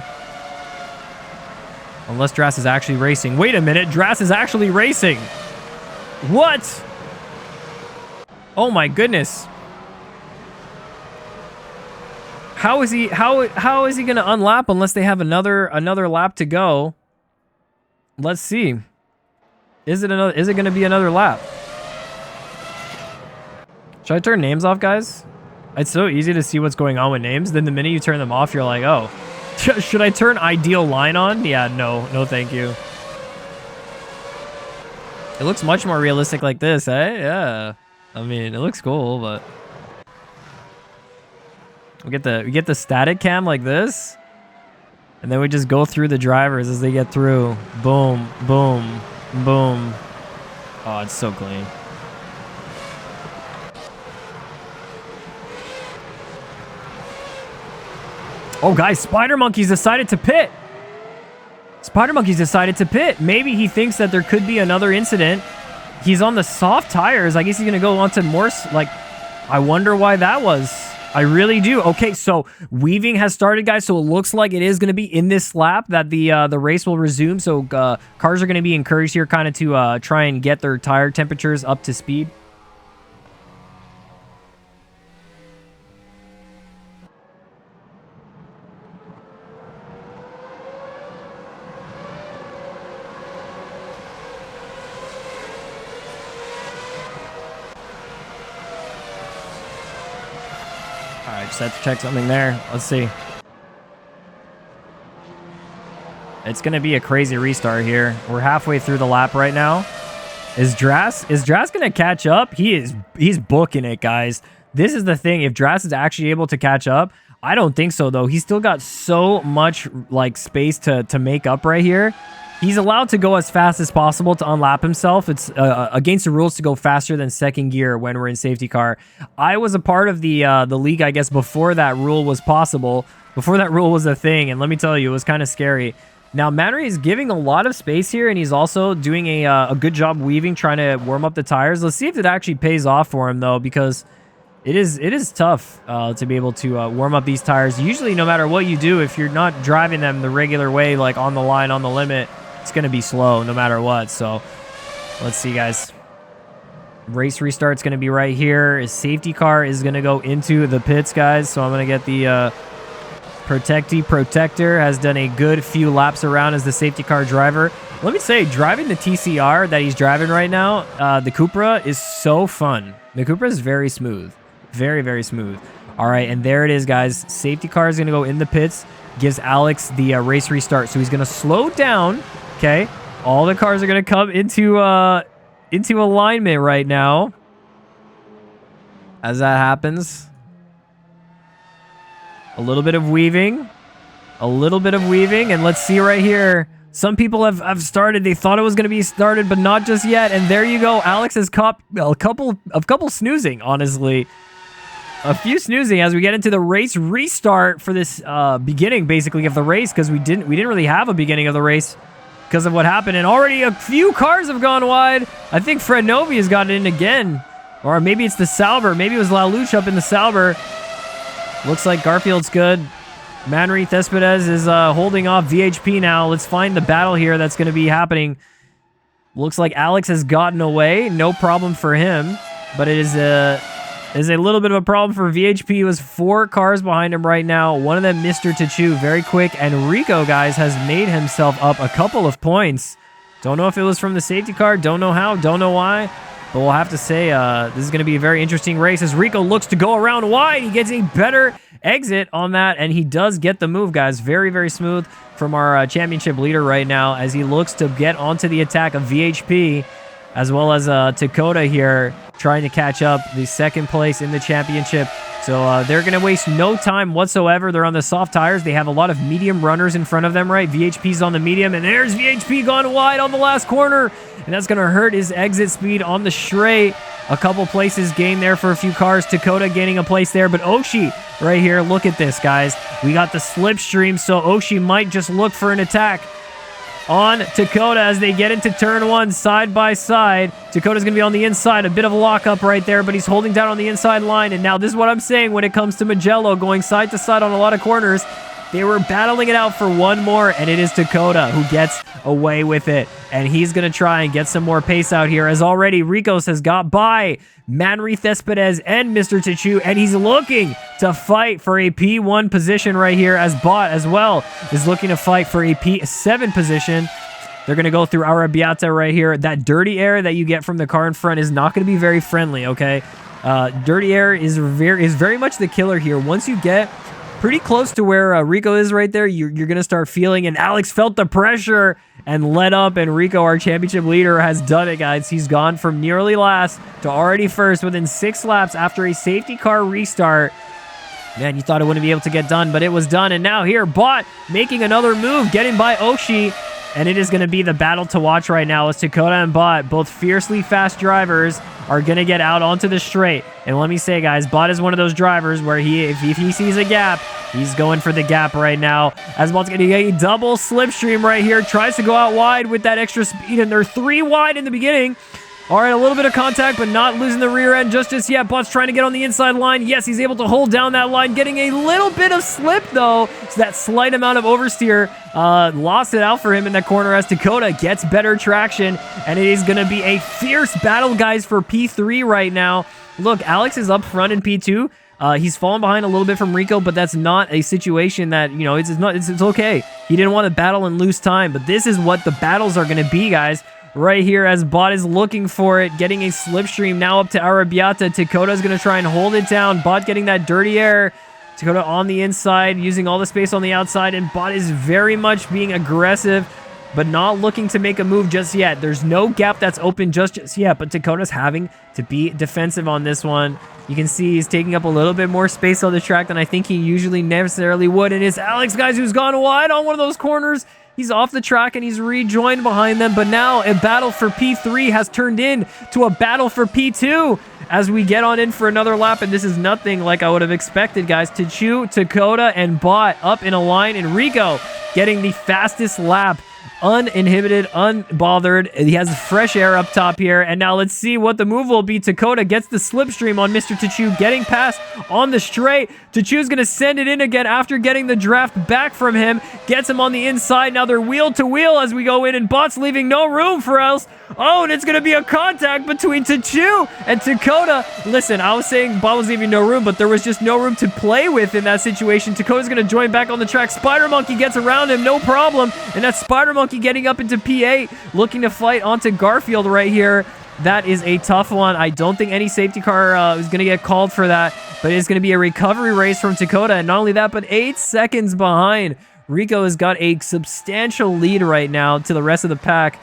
Unless Drass is actually racing. Wait a minute. Drass is actually racing. What? Oh, my goodness. How is he going to unlap unless they have another lap to go? Let's see. Is it going to be another lap? Should I turn names off, guys? It's so easy to see what's going on with names. Then the minute you turn them off, you're like, oh. Should I turn ideal line on? Yeah, no, thank you. It looks much more realistic like this, eh? Yeah. I mean, it looks cool, but we get the static cam like this, and then we just go through the drivers as they get through. Boom, boom, boom. Oh, it's so clean. Oh, guys, Spider Monkey's decided to pit. Maybe he thinks that there could be another incident. He's on the soft tires. I guess he's going to go on to more, like, I wonder why that was. I really do. Okay, so weaving has started, guys, so it looks like it is going to be in this lap that the race will resume. So cars are going to be encouraged here kind of to try and get their tire temperatures up to speed. I just had to check something there. Let's see. It's going to be a crazy restart here. We're halfway through the lap right now. Is Dras going to catch up? He's booking it, guys. This is the thing. If Dras is actually able to catch up, I don't think so, though. He's still got so much like space to make up right here. He's allowed to go as fast as possible to unlap himself. It's against the rules to go faster than second gear when we're in safety car. I was a part of the league, I guess, before that rule was possible, before that rule was a thing. And let me tell you, it was kind of scary. Now, Manry is giving a lot of space here, and he's also doing a good job weaving, trying to warm up the tires. Let's see if it actually pays off for him, though, because it is tough to be able to warm up these tires. Usually, no matter what you do, if you're not driving them the regular way, like on the line, on the limit, it's going to be slow no matter what. So let's see, guys. Race restart's going to be right here. His safety car is going to go into the pits, guys. So I'm going to get the Protector. Has done a good few laps around as the safety car driver. Let me say, driving the TCR that he's driving right now, the Cupra, is so fun. The Cupra is very smooth. Very, very smooth. All right, and there it is, guys. Safety car is going to go in the pits. Gives Alex the race restart. So he's going to slow down. Okay, all the cars are going to come into alignment right now. As that happens, a little bit of weaving, and let's see right here. Some people have started. They thought it was going to be started, but not just yet. And there you go. Alex has caught a couple snoozing, honestly. A few snoozing as we get into the race restart for this beginning, basically, of the race, because we didn't really have a beginning of the race because of what happened. And already a few cars have gone wide. I think Fred Novi has gotten in again. Or maybe it's the Sauber. Maybe it was Lalouche up in the Sauber. Looks like Garfield's good. Manry Thespades is holding off VHP now. Let's find the battle here that's going to be happening. Looks like Alex has gotten away. No problem for him. But it is a little bit of a problem for VHP. He was 4 cars behind him right now. One of them, Mr. Tachu, very quick. And Rico, guys, has made himself up a couple of points. Don't know if it was from the safety car. Don't know how. Don't know why. But we'll have to say this is going to be a very interesting race as Rico looks to go around wide. He gets a better exit on that, and he does get the move, guys. Very, very smooth from our championship leader right now as he looks to get onto the attack of VHP, as well as Dakota here trying to catch up the second place in the championship. So they're going to waste no time whatsoever. They're on the soft tires. They have a lot of medium runners in front of them, right? VHP's on the medium, and there's VHP gone wide on the last corner. And that's going to hurt his exit speed on the straight. A couple places gained there for a few cars. Dakota gaining a place there, but Oshie right here. Look at this, guys. We got the slipstream, so Oshie might just look for an attack on Dakota as they get into turn 1 side by side. Dakota's going to be on the inside. A bit of a lockup right there, but he's holding down on the inside line. And now this is what I'm saying when it comes to Mugello going side to side on a lot of corners. They were battling it out for one more, and it is Dakota who gets away with it. And he's going to try and get some more pace out here, as already Ricos has got by Manry Thespades and Mr. Tachu, and he's looking to fight for a P1 position right here, as Bot as well is looking to fight for a P7 position. They're going to go through Arrabbiata right here. That dirty air that you get from the car in front is not going to be very friendly, okay? Dirty air is very much the killer here. Once you get pretty close to where Rico is right there, you're going to start feeling, and Alex felt the pressure and let up, and Rico, our championship leader, has done it, guys. He's gone from nearly last to already first within 6 laps after a safety car restart. Man, you thought it wouldn't be able to get done, but it was done. And now here, Bot making another move, getting by Oshie. And it is going to be the battle to watch right now as Dakota and Bot, both fiercely fast drivers, are going to get out onto the straight. And let me say, guys, Bot is one of those drivers where if he sees a gap, he's going for the gap right now. As Bot's going to get a double slipstream right here. Tries to go out wide with that extra speed, and they're 3 wide in the beginning. All right, a little bit of contact, but not losing the rear end just yet. Bot's trying to get on the inside line. Yes, he's able to hold down that line, getting a little bit of slip, though. So that slight amount of oversteer lost it out for him in that corner as Dakota gets better traction. And it is going to be a fierce battle, guys, for P3 right now. Look, Alex is up front in P2. He's fallen behind a little bit from Rico, but that's not a situation that, you know, it's okay. He didn't want to battle and lose time, but this is what the battles are going to be, guys. Right here as Bot is looking for it, getting a slipstream now up to Arrabbiata. Dakota's going to try and hold it down. Bot getting that dirty air. Dakota on the inside, using all the space on the outside, and Bot is very much being aggressive, but not looking to make a move just yet. There's no gap that's open just yet, but Dakota's having to be defensive on this one. You can see he's taking up a little bit more space on the track than I think he usually necessarily would. And it's Alex, guys, who's gone wide on one of those corners. He's off the track and he's rejoined behind them. But now a battle for P3 has turned into a battle for P2 as we get on in for another lap. And this is nothing like I would have expected, guys. Tachu, Dakota, and Bot up in a line. And Rico getting the fastest lap. Uninhibited, unbothered. He has fresh air up top here. And now let's see what the move will be. Dakota gets the slipstream on Mr. Tachu, getting past on the straight. Tachu's going to send it in again after getting the draft back from him. Gets him on the inside. Now they're wheel to wheel as we go in, and Bot's leaving no room for else. Oh, and it's going to be a contact between Tachu and Dakota. Listen, I was saying Bot was leaving no room, but there was just no room to play with in that situation. Dakota's going to join back on the track. Spider Monkey gets around him, no problem. And that's Spider Monkey getting up into P8, looking to fight onto Garfield right here. That is a tough one. I don't think any safety car is going to get called for that, but it's going to be a recovery race from Dakota. And not only that, but 8 seconds behind. Rico has got a substantial lead right now to the rest of the pack.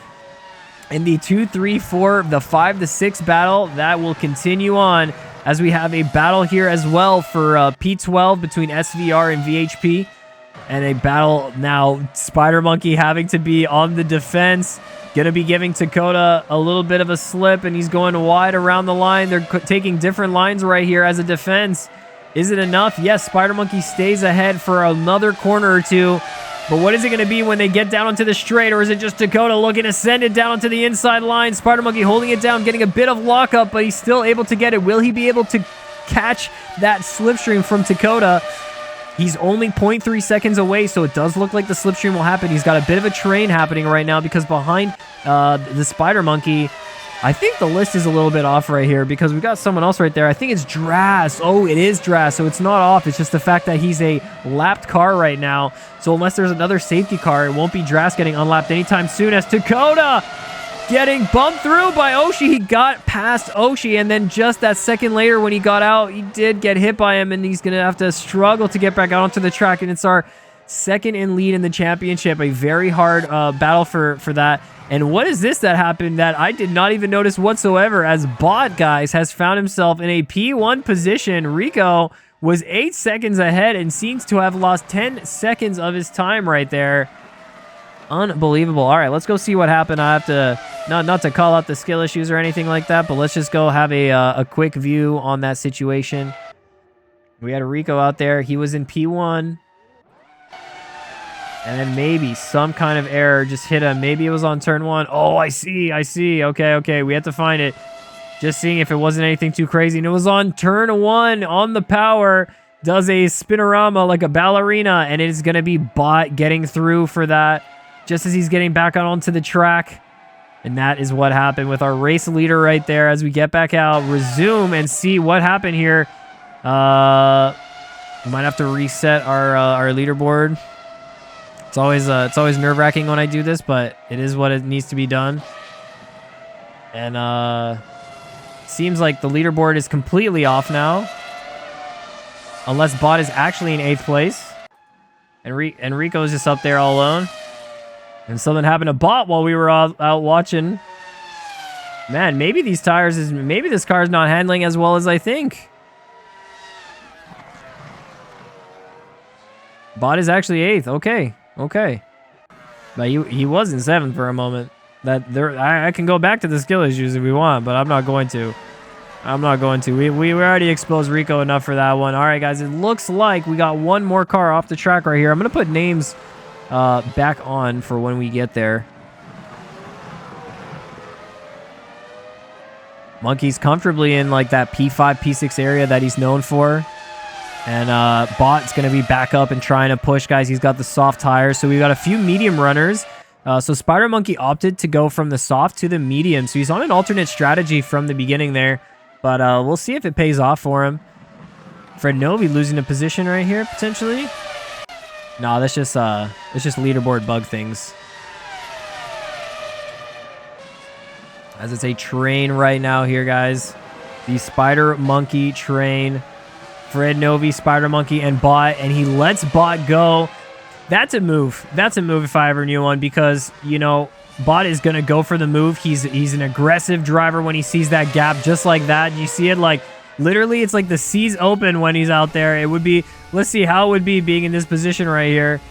In the 2, 3, 4, the 5 to 6 battle, that will continue on as we have a battle here as well for P12 between SVR and VHP. And a battle now, Spider Monkey having to be on the defense. Going to be giving Dakota a little bit of a slip, and he's going wide around the line. They're taking different lines right here as a defense. Is it enough? Yes, Spider Monkey stays ahead for another corner or two. But what is it going to be when they get down onto the straight? Or is it just Dakota looking to send it down onto the inside line? Spider Monkey holding it down, getting a bit of lockup, but he's still able to get it. Will he be able to catch that slipstream from Dakota? He's only 0.3 seconds away, so it does look like the slipstream will happen. He's got a bit of a train happening right now because behind the Spider Monkey, I think the list is a little bit off right here because we've got someone else right there. I think it's Dras. Oh, it is Dras, so it's not off. It's just the fact that he's a lapped car right now. So unless there's another safety car, it won't be Dras getting unlapped anytime soon as Dakota getting bumped through by Oshie. He got past Oshie, and then just that second later when he got out, he did get hit by him, and he's going to have to struggle to get back out onto the track, and it's our second in lead in the championship. A very hard battle for that. And what is this that happened that I did not even notice whatsoever as Bot, guys, has found himself in a P1 position. Rico was 8 seconds ahead and seems to have lost 10 seconds of his time right there. Unbelievable. All right, let's go see what happened. I have to, not to call out the skill issues or anything like that, but let's just go have a quick view on that situation. We had Rico out there. He was in P1. And then maybe some kind of error just hit him. Maybe it was on turn 1. Oh, I see. Okay. We have to find it. Just seeing if it wasn't anything too crazy. And it was on turn 1 on the power. Does a spinorama like a ballerina. And it is going to be Bot getting through for that. Just as he's getting back out onto the track. And that is what happened with our race leader right there. As we get back out, resume and see what happened here. We might have to reset our leaderboard. It's always nerve-wracking when I do this, but it is what it needs to be done. And seems like the leaderboard is completely off now. Unless Bot is actually in 8th place. And Rico is just up there all alone. And something happened to Bot while we were out watching. Man, maybe these tires maybe this car is not handling as well as I think. Bot is actually 8th. Okay. But he was in 7th for a moment. I can go back to the skill issues if we want, but I'm not going to. We already exposed Rico enough for that one. All right, guys. It looks like we got one more car off the track right here. I'm going to put names back on for when we get there. Monkey's comfortably in like that P5, P6 area that he's known for. And Bot's going to be back up and trying to push, guys. He's got the soft tires. So we've got a few medium runners. So Spider Monkey opted to go from the soft to the medium. So he's on an alternate strategy from the beginning there. But we'll see if it pays off for him. Fred Novi losing a position right here, potentially. No, that's just leaderboard bug things. As it's a train right now here, guys. The Spider Monkey train Fred Novi, Spider Monkey, and Bot, and he lets Bot go. That's a move. That's a move if I ever knew one, because, you know, Bot is going to go for the move. He's an aggressive driver when he sees that gap just like that. You see it, like, literally, it's like the seas open when he's out there. It would be, let's see how it would be being in this position right here.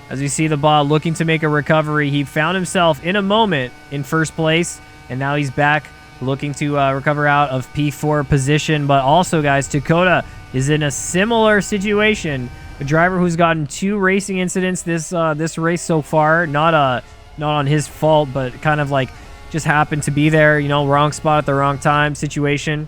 As you see the Bot looking to make a recovery. He found himself in a moment in first place, and now he's back looking to recover out of P4 position. But also, guys, Dakota is in a similar situation. A driver who's gotten 2 racing incidents this race so far. Not on his fault, but kind of like just happened to be there, you know, wrong spot at the wrong time situation.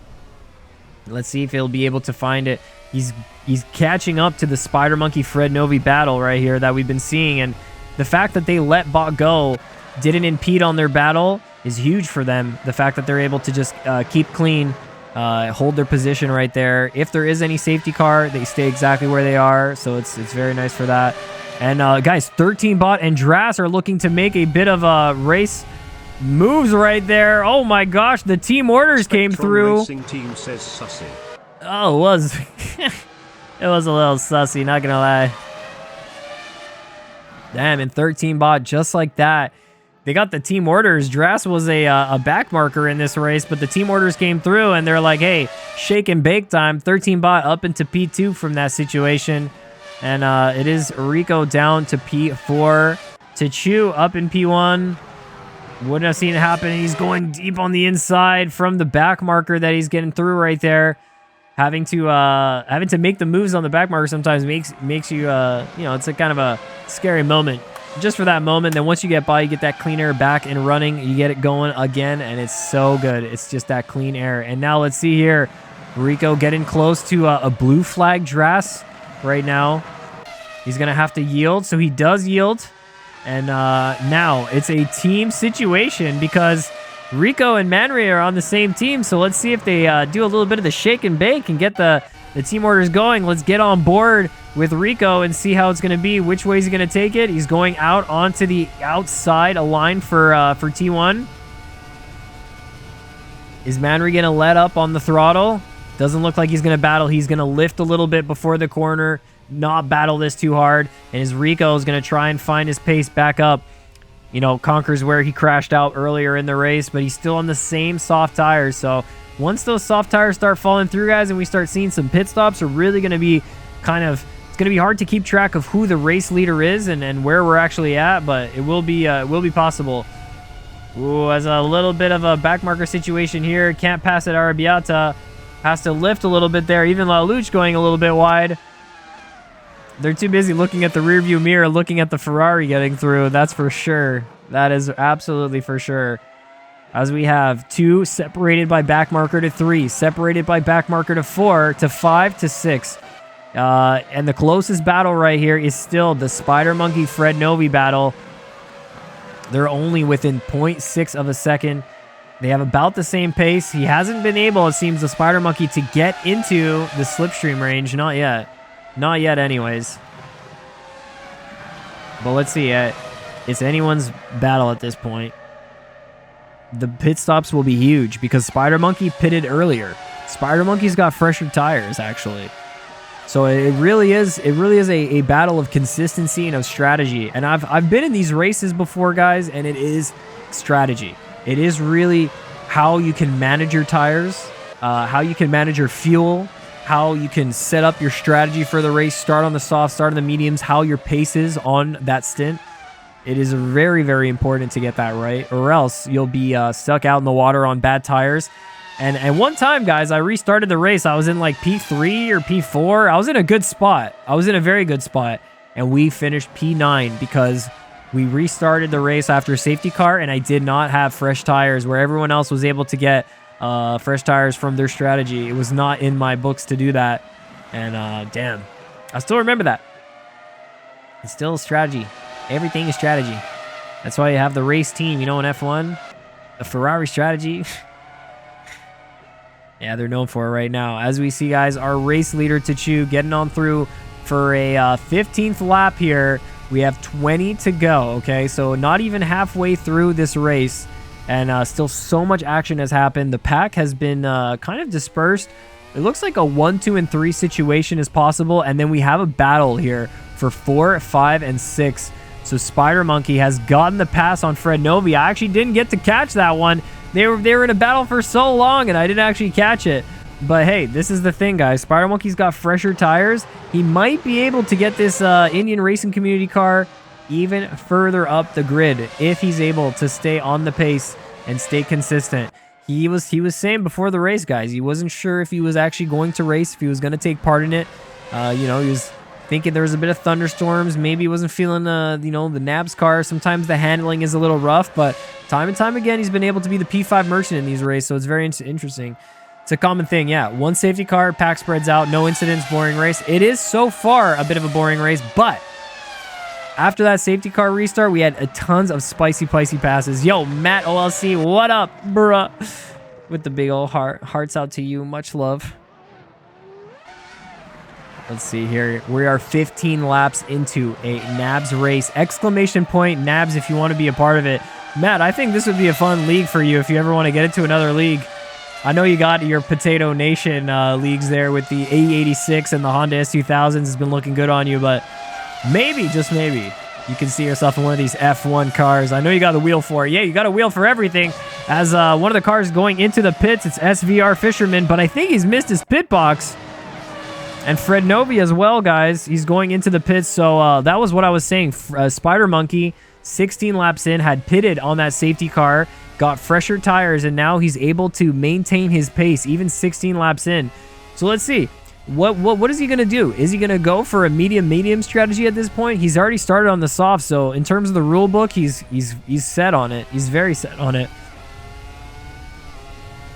Let's see if he'll be able to find it. He's catching up to the Spider Monkey Fred Novi battle right here that we've been seeing, and the fact that they let Bot go, didn't impede on their battle, is huge for them. The fact that they're able to just keep clean, hold their position right there. If there is any safety car, they stay exactly where they are, so it's very nice for that. And guys, 13 Bot and Dras are looking to make a bit of a race moves right there. Oh my gosh, the team orders came through.
Racing team says sussy.
Oh, it was it was a little sussy, not gonna lie. Damn, and 13 Bot just like that. They got the team orders. Dras was a back marker in this race, but the team orders came through and they're like, hey, shake and bake time. 13 Bot up into P2 from that situation. And it is Rico down to P4. Tachu up in P1. Wouldn't have seen it happen. He's going deep on the inside from the back marker that he's getting through right there. Having to make the moves on the back marker sometimes makes you, you know, it's a kind of a scary moment. Just for that moment. Then once you get by, you get that clean air back and running. You get it going again, and it's so good. It's just that clean air. And now let's see here. Rico getting close to a blue flag Dras right now. He's going to have to yield, so he does yield. And now it's a team situation because Rico and Manry are on the same team. So let's see if they do a little bit of the shake and bake and get the team orders going. Let's get on board with Rico and see how it's going to be. Which way is he going to take it? He's going out onto the outside, a line for T1. Is Manry going to let up on the throttle? Doesn't look like he's going to battle. He's going to lift a little bit before the corner, not battle this too hard. And his Rico is going to try and find his pace back up. You know, conquers where he crashed out earlier in the race, but he's still on the same soft tires. So once those soft tires start falling through, guys, and we start seeing some pit stops, are really going to be it's going to be hard to keep track of who the race leader is and where we're actually at, but it will be possible. Ooh, as a little bit of a backmarker situation here. Can't pass it, Arabiata. Has to lift a little bit there. Even Laluch going a little bit wide. They're too busy looking at the rearview mirror, looking at the Ferrari getting through. That's for sure. That is absolutely for sure. As we have 2 separated by backmarker to 3, separated by backmarker to 4, to 5, to 6. And the closest battle right here is still the Spider Monkey Fred Novi battle. They're only within 0.6 of a second. They have about the same pace. He hasn't been able, it seems, the Spider Monkey to get into the slipstream range. Not yet. Not yet anyways. But let's see. It's anyone's battle at this point. The pit stops will be huge because Spider Monkey pitted earlier. Spider Monkey's got fresher tires, actually. So it really is a battle of consistency and of strategy. And I've been in these races before, guys, and it is strategy. It is really how you can manage your tires, how you can manage your fuel, how you can set up your strategy for the race, start on the soft, start on the mediums, how your pace is on that stint. It is very, very important to get that right, or else you'll be stuck out in the water on bad tires. And one time, guys, I restarted the race. I was in like P3 or P4. I was in a good spot. I was in a very good spot. And we finished P9 because we restarted the race after a safety car, and I did not have fresh tires where everyone else was able to get fresh tires from their strategy. It was not in my books to do that. And damn, I still remember that. It's still strategy. Everything is strategy. That's why you have the race team, you know, in F1. The Ferrari strategy. Yeah, they're known for it right now. As we see, guys, our race leader, Tachu, getting on through for a 15th lap here. We have 20 to go, okay? So not even halfway through this race, and still so much action has happened. The pack has been kind of dispersed It looks like a 1, 2, and 3 situation is possible. And then we have a battle here for 4, 5, and 6. So Spider Monkey has gotten the pass on Fred Novi. I actually didn't get to catch that one. They were in a battle for so long, and I didn't actually catch it. But hey, this is the thing, guys. Spider Monkey's got fresher tires. He might be able to get this Indian Racing Community car even further up the grid if he's able to stay on the pace and stay consistent. He was saying before the race, guys, he wasn't sure if he was actually going to race, if he was going to take part in it. You know, he was thinking there was a bit of thunderstorms. Maybe he wasn't feeling, you know, the NABS car. Sometimes the handling is a little rough, but time and time again, he's been able to be the P5 merchant in these races, so it's very interesting. It's a common thing, yeah. One safety car, pack spreads out, no incidents, boring race. It is so far a bit of a boring race, but after that safety car restart, we had tons of spicy passes. Yo, Matt OLC, what up, bruh? With the big old hearts out to you. Much love. Let's see here. We are 15 laps into a NABS race. Exclamation point NABS if you want to be a part of it. Matt, I think this would be a fun league for you if you ever want to get into another league. I know you got your Potato Nation leagues there with the A86 and the Honda S2000s. Has been looking good on you, but maybe, just maybe, you can see yourself in one of these F1 cars. I know you got the wheel for it. Yeah, you got a wheel for everything. As one of the cars going into the pits, it's SVR Fisherman, but I think he's missed his pit box. And Fred Novi as well, guys. He's going into the pits. So that was what I was saying. Spider Monkey, 16 laps in, had pitted on that safety car, got fresher tires, and now he's able to maintain his pace, even 16 laps in. So let's see. What is he going to do? Is he going to go for a medium strategy at this point? He's already started on the soft, so in terms of the rule book, he's set on it. He's very set on it.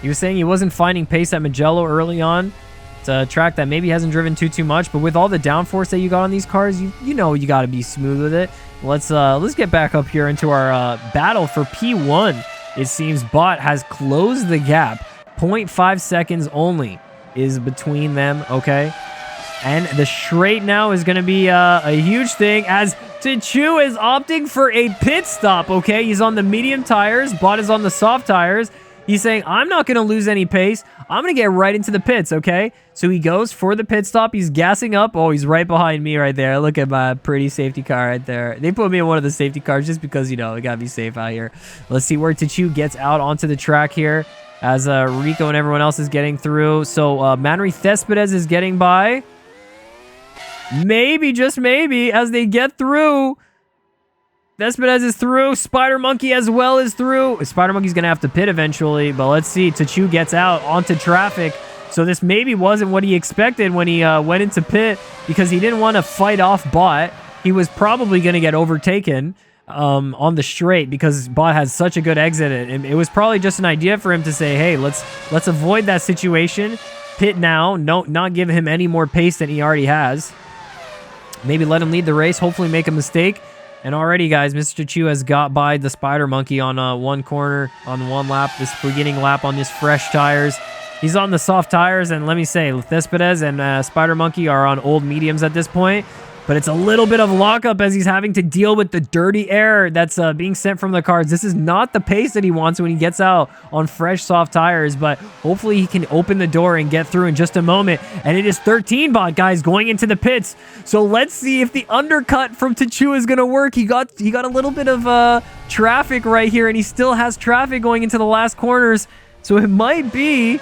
He was saying he wasn't finding pace at Mugello early on. It's a track that maybe hasn't driven too much, but with all the downforce that you got on these cars, you know you got to be smooth with it. Let's get back up here into our battle for P1. It seems Bot has closed the gap. 0.5 seconds only is between them, okay? And the straight now is going to be a huge thing as Tachu is opting for a pit stop, okay? He's on the medium tires. Bot is on the soft tires. He's saying, I'm not going to lose any pace. I'm going to get right into the pits, okay? So he goes for the pit stop. He's gassing up. Oh, he's right behind me right there. Look at my pretty safety car right there. They put me in one of the safety cars just because, you know, we got to be safe out here. Let's see where Tachu gets out onto the track here as Rico and everyone else is getting through. So Manry Thespades is getting by. Maybe, just maybe, as they get through. Thespades is through. Spider Monkey as well is through. Spider Monkey's going to have to pit eventually, but let's see. Tachu gets out onto traffic. So this maybe wasn't what he expected when he went into pit because he didn't want to fight off Bot. He was probably going to get overtaken on the straight because Bot has such a good exit. And it was probably just an idea for him to say, hey, let's avoid that situation. Pit now. Not give him any more pace than he already has. Maybe let him lead the race. Hopefully make a mistake. And already, guys, Mr. Chu has got by the Spider Monkey on one corner, on one lap, this beginning lap on his fresh tires. He's on the soft tires, and let me say, Thespades and Spider Monkey are on old mediums at this point. But it's a little bit of lockup as he's having to deal with the dirty air that's being sent from the cars. This is not the pace that he wants when he gets out on fresh, soft tires. But hopefully he can open the door and get through in just a moment. And it is 13 Bot, guys, going into the pits. So let's see if the undercut from Tachu is going to work. He got a little bit of traffic right here, and he still has traffic going into the last corners. So it might be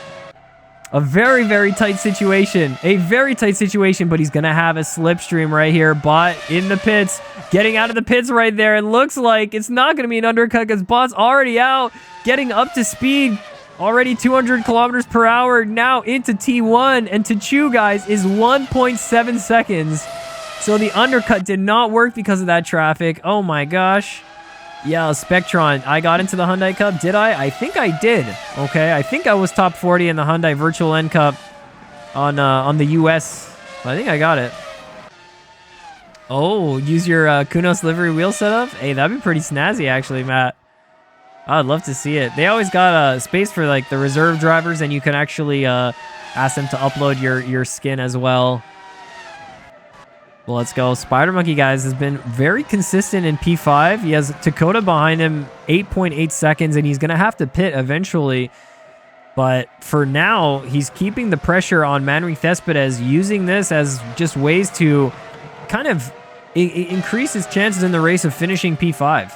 a very, very tight situation. A very tight situation, but he's going to have a slipstream right here. Bot in the pits, getting out of the pits right there. It looks like it's not going to be an undercut because Bot's already out, getting up to speed. Already 200 kilometers per hour now into T1. And Tachu, guys, is 1.7 seconds. So the undercut did not work because of that traffic. Oh my gosh. Yeah, Spectron. I got into the Hyundai Cup. Did I? I think I did. Okay, I think I was top 40 in the Hyundai Virtual N Cup on the US. I think I got it. Oh, use your Kunos livery wheel setup? Hey, that'd be pretty snazzy, actually, Matt. I'd love to see it. They always got space for like the reserve drivers, and you can actually ask them to upload your skin as well. Well, let's go. Spider Monkey, guys, has been very consistent in P5. He has Dakota behind him, 8.8 seconds, and he's going to have to pit eventually. But for now, he's keeping the pressure on Manrique Cespedes, using this as just ways to kind of increase his chances in the race of finishing P5.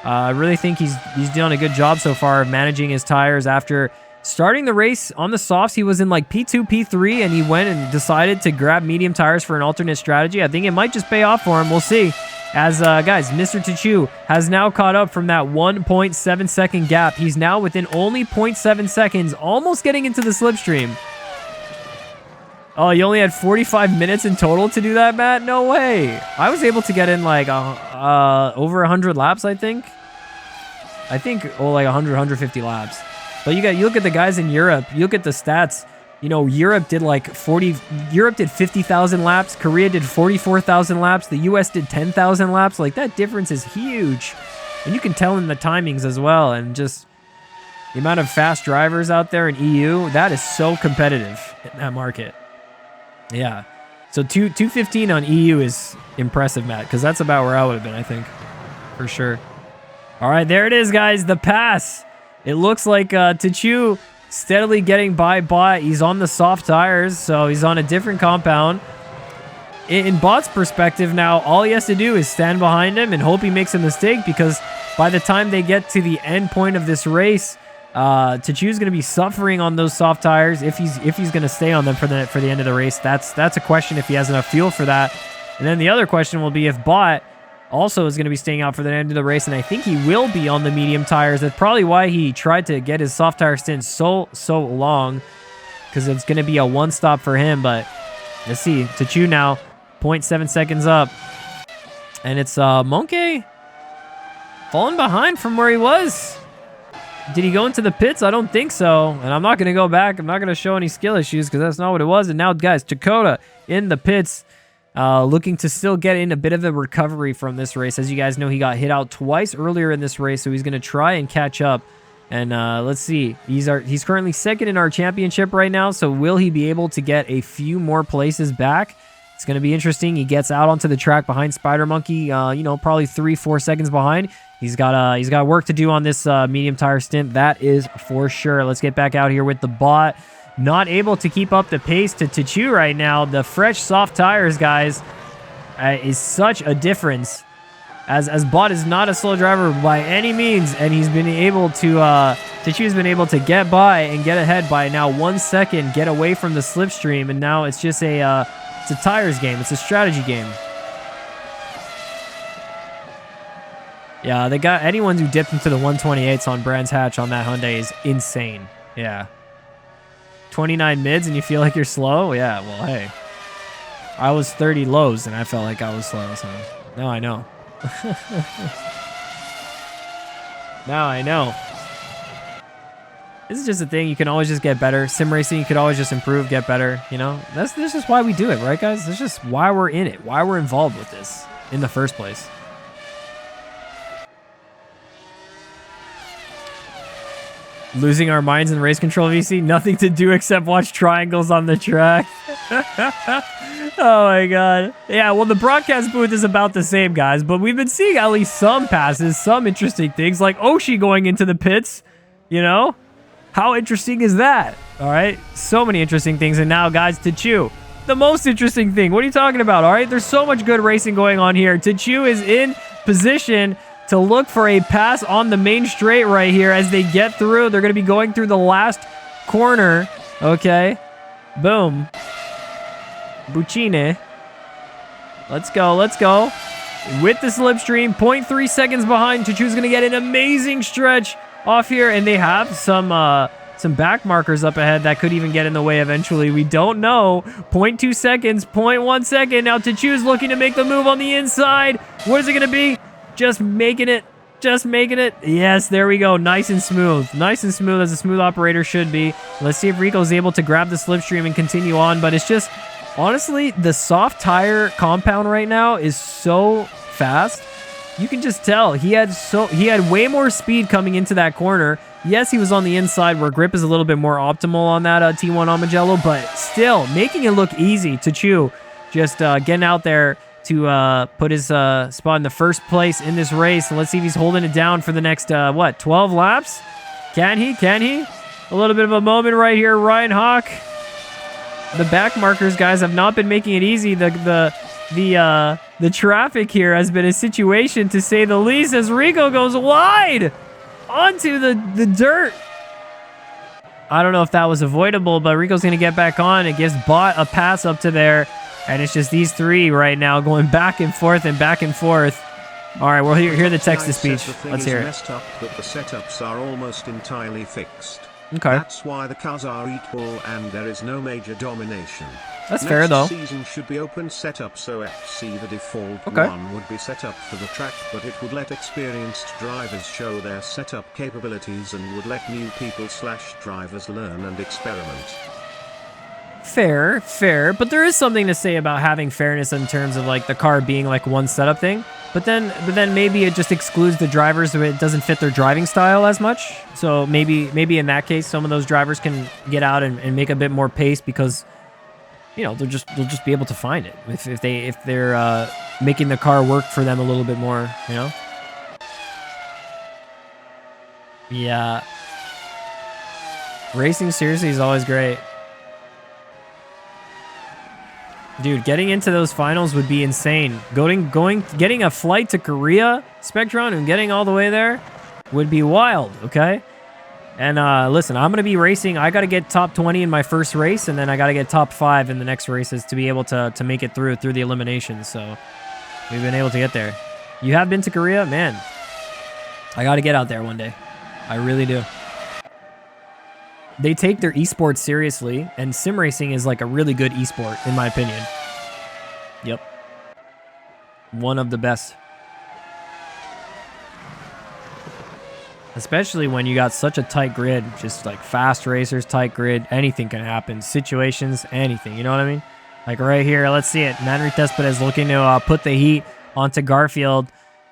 I really think he's done a good job so far of managing his tires. After starting the race on the softs, he was in like P2, P3, and he went and decided to grab medium tires for an alternate strategy. I think it might just pay off for him. We'll see. As, guys, Mr. Tichu has now caught up from that 1.7 second gap. He's now within only 0.7 seconds, almost getting into the slipstream. Oh, you only had 45 minutes in total to do that, Matt? No way. I was able to get in like over 100 laps, I think. Oh, like 100, 150 laps. But you look at the guys in Europe, you look at the stats. You know, Europe did 50,000 laps. Korea did 44,000 laps. The US did 10,000 laps. Like, that difference is huge. And you can tell in the timings as well. And just the amount of fast drivers out there in EU, that is so competitive in that market. Yeah. So 215 on EU is impressive, Matt, because that's about where I would have been, I think. For sure. All right, there it is, guys. The pass. It looks like Tichu steadily getting by Bot. He's on the soft tires, so he's on a different compound. In Bot's perspective now, all he has to do is stand behind him and hope he makes a mistake, because by the time they get to the end point of this race, Tichu's going to be suffering on those soft tires if he's going to stay on them for the end of the race. That's a question if he has enough fuel for that. And then the other question will be if Bot also is going to be staying out for the end of the race, and I think he will be on the medium tires. That's probably why he tried to get his soft tire stint so long, because it's going to be a one stop for him. But let's see, Tichu now 0.7 seconds up, and it's Monke falling behind from where he was. Did he go into the pits? I don't think so, and I'm not going to go back. I'm not going to show any skill issues because that's not what it was. And now, guys, Dakota in the pits, looking to still get in a bit of a recovery from this race. As you guys know, he got hit out twice earlier in this race, so he's going to try and catch up. And let's see. He's currently second in our championship right now, so will he be able to get a few more places back? It's going to be interesting. He gets out onto the track behind Spider Monkey, probably 3-4 seconds behind. He's got work to do on this medium tire stint, that is for sure. Let's get back out here with the Bot. Not able to keep up the pace to Tichu right now. The fresh soft tires, guys, is such a difference. As Bot is not a slow driver by any means, and he's been able to, Tichu's been able to get by and get ahead by now 1 second, get away from the slipstream, and now it's just it's a tires game. It's a strategy game. Yeah, they got anyone who dipped into the 128s on Brands Hatch on that Hyundai is insane. Yeah. 29 mids and you feel like you're slow? Yeah, well, hey. I was 30 lows and I felt like I was slow, so now I know. Now I know. This is just a thing. You can always just get better. Sim racing, you could always just improve, get better, you know? This is just why we do it, right, guys? This is just why we're in it, why we're involved with this in the first place. Losing our minds in race control, VC. Nothing to do except watch triangles on the track. Oh my god. Yeah, well, the broadcast booth is about the same, guys, but we've been seeing at least some passes, some interesting things, like Oshie going into the pits, you know? How interesting is that? All right, so many interesting things. And now, guys, Tichu, the most interesting thing. What are you talking about? All right, there's so much good racing going on here. Tichu is in position to look for a pass on the main straight right here as they get through. They're going to be going through the last corner. Okay. Boom. Buccine. Let's go. Let's go. With the slipstream, 0.3 seconds behind. Tichu's going to get an amazing stretch off here. And they have some back markers up ahead that could even get in the way eventually. We don't know. 0.2 seconds, 0.1 second. Now Tichu's looking to make the move on the inside. What is it going to be? Just making it. Just making it. Yes, there we go. Nice and smooth. Nice and smooth as a smooth operator should be. Let's see if Rico's able to grab the slipstream and continue on. But it's just, honestly, the soft tire compound right now is so fast. You can just tell he had way more speed coming into that corner. Yes, he was on the inside where grip is a little bit more optimal on that T1 on Mugello, but still making it look easy to chew. Just getting out there to put his spot in the first place in this race. And let's see if he's holding it down for the next, 12 laps? Can he? Can he? A little bit of a moment right here. Ryan Hawk. The back markers, guys, have not been making it easy. The traffic here has been a situation, to say the least, as Rico goes wide onto the dirt. I don't know if that was avoidable, but Rico's going to get back on. It gives Bot a pass up to there, and it's just these three right now going back and forth and back and forth. All right, we'll hear the text-to-speech. Let's hear it.
Messed up, but the setups are almost entirely fixed.
Okay.
That's why the cars are equal and there is no major domination.
That's fair, though.
Next season should be open setup, so FC the default
Okay.
one would be set up for the track, but it would let experienced drivers show their setup capabilities and would let new people/drivers learn and experiment.
Fair, fair. But there is something to say about having fairness in terms of like the car being like one setup thing. But then maybe it just excludes the drivers who it doesn't fit their driving style as much. So maybe in that case, some of those drivers can get out and make a bit more pace because, you know, they'll just be able to find it if they're making the car work for them a little bit more, you know. Yeah. Racing seriously is always great. Dude, getting into those finals would be insane. Getting a flight to Korea, Spectron, and getting all the way there would be wild, okay? And listen, I'm going to be racing. I got to get top 20 in my first race, and then I got to get top 5 in the next races to be able to make it through the eliminations. So we've been able to get there. You have been to Korea? Man, I got to get out there one day. I really do. They take their esports seriously, and sim racing is like a really good esport, in my opinion. Yep. One of the best. Especially when you got such a tight grid, just like fast racers, tight grid, anything can happen. Situations, anything, you know what I mean? Like right here, let's see it. Manry Thespet is looking to put the heat onto Garfield.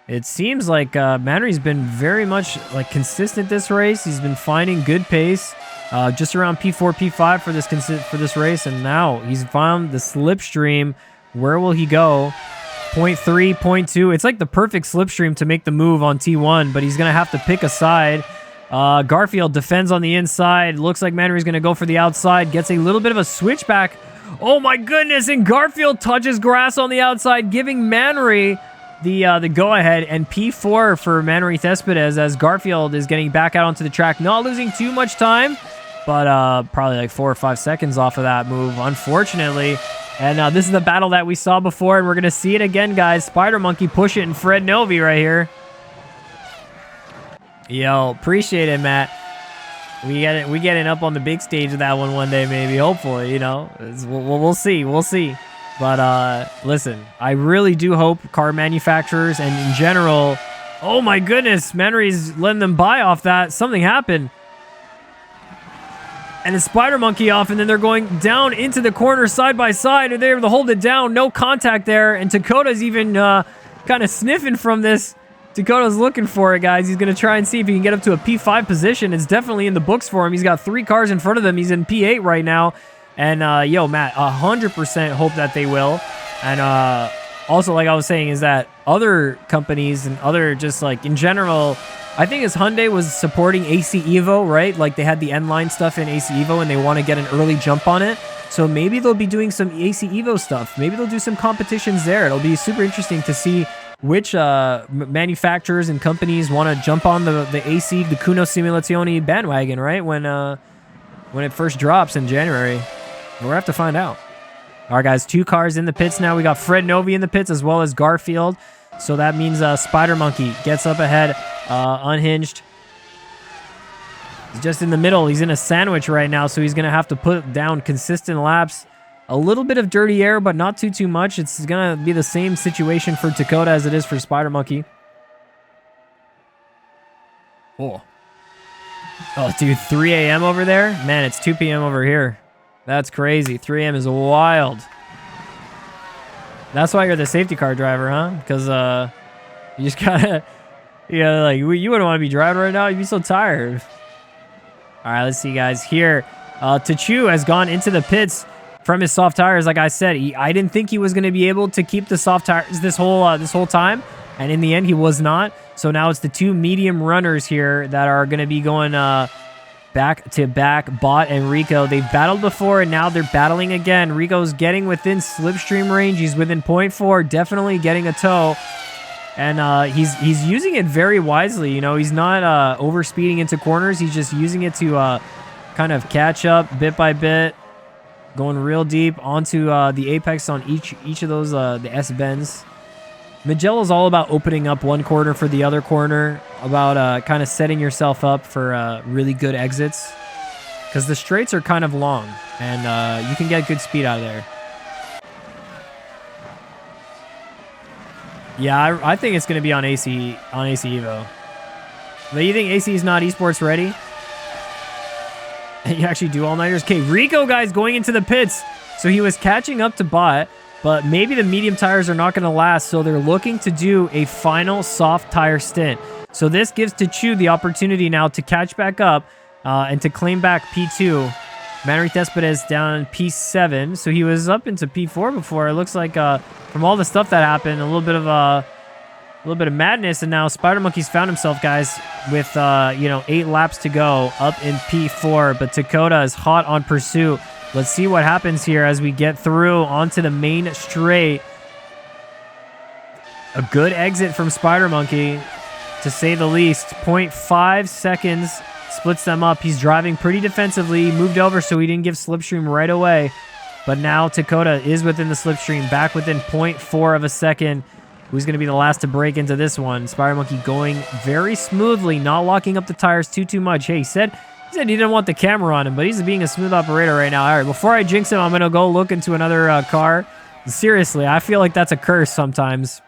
It seems like Manry's been very much like consistent this race. He's been finding good pace. Just around P4, P5 for this race, and now he's found the slipstream. Where will he go? 0.3, 0.2. It's like the perfect slipstream to make the move on T1, but he's going to have to pick a side. Garfield defends on the inside. Looks like Manry's going to go for the outside. Gets a little bit of a switchback. Oh my goodness, and Garfield touches grass on the outside, giving Manry the go-ahead, and P4 for Manry Thespet as Garfield is getting back out onto the track. Not losing too much time, but probably like 4 or 5 seconds off of that move, unfortunately. And this is the battle that we saw before, and we're going to see it again, guys. Spider Monkey push it and Fred Novi right here. Yo, appreciate it, Matt. We getting up on the big stage of that one day, maybe, hopefully, you know. We'll see. We'll see. But listen, I really do hope car manufacturers and in general... Oh my goodness, Manry's letting them buy off that. Something happened. And it's Spider Monkey off, and then they're going down into the corner side by side, and they're able to hold it down. No contact there, and Dakota's even kind of sniffing from this. Dakota's looking for it, guys. He's going to try and see if he can get up to a P5 position. It's definitely in the books for him. He's got 3 cars in front of him. He's in P8 right now. And, yo, Matt, 100% hope that they will. And also, like I was saying, is that other companies and other just, like, in general... I think as Hyundai was supporting AC Evo, right? Like they had the N-Line stuff in AC Evo and they want to get an early jump on it. So maybe they'll be doing some AC Evo stuff. Maybe they'll do some competitions there. It'll be super interesting to see which manufacturers and companies want to jump on the AC, the Kuno Simulazione bandwagon, right? When it first drops in January. We'll have to find out. All right, guys, 2 cars in the pits now. We got Fred Novi in the pits as well as Garfield. So that means Spider Monkey gets up ahead, unhinged. He's just in the middle. He's in a sandwich right now, so he's going to have to put down consistent laps. A little bit of dirty air, but not too much. It's going to be the same situation for Dakota as it is for Spider Monkey. Oh, dude, 3 a.m. over there? Man, it's 2 p.m. over here. That's crazy. 3 a.m. is wild. That's why you're the safety car driver, huh? Because you just gotta, like, you wouldn't want to be driving right now. You'd be so tired. All right, let's see, guys. Here, Tachu has gone into the pits from his soft tires. Like I said, I didn't think he was going to be able to keep the soft tires this whole time, and in the end, he was not. So now it's the 2 medium runners here that are going to be going back to back. Bot and Rico, they've battled before and now they're battling again. Rico's getting within slipstream range. He's within 0.4, definitely getting a tow. And he's using it very wisely. You know, he's not overspeeding into corners. He's just using it to kind of catch up bit by bit, going real deep onto the apex on each of those the S-bends. Mugello is all about opening up one corner for the other corner, about kind of setting yourself up for really good exits, because the straights are kind of long, and you can get good speed out of there. Yeah, I think it's going to be on AC Evo. But you think AC is not esports ready? You actually do all-nighters? Okay, Rico, guys, going into the pits. So he was catching up to Bot, but maybe the medium tires are not going to last, so they're looking to do a final soft tire stint. So this gives Tachu the opportunity now to catch back up and to claim back P2. Manrique Cespedes down P7, so he was up into P4 before. It looks like from all the stuff that happened, a little bit of madness, and now Spider Monkey's found himself, guys, with 8 laps to go, up in P4. But Dakota is hot on pursuit. Let's see what happens here as we get through onto the main straight. A good exit from Spider Monkey, to say the least. 0.5 seconds splits them up. He's driving pretty defensively. He moved over so he didn't give slipstream right away. But now Dakota is within the slipstream, back within 0.4 of a second. Who's going to be the last to break into this one? Spider Monkey going very smoothly, not locking up the tires too much. Hey, he said he didn't want the camera on him, but he's being a smooth operator right now. All right, before I jinx him, I'm going to go look into another car. Seriously, I feel like that's a curse sometimes.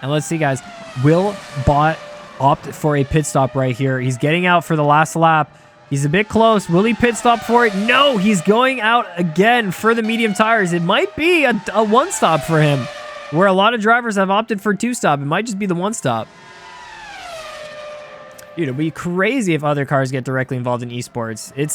And let's see, guys. Will Bot opt for a pit stop right here? He's getting out for the last lap. He's a bit close. Will he pit stop for it? No, he's going out again for the medium tires. It might be a one stop for him, where a lot of drivers have opted for two stop. It might just be the one stop. Dude, it'd be crazy if other cars get directly involved in esports. It's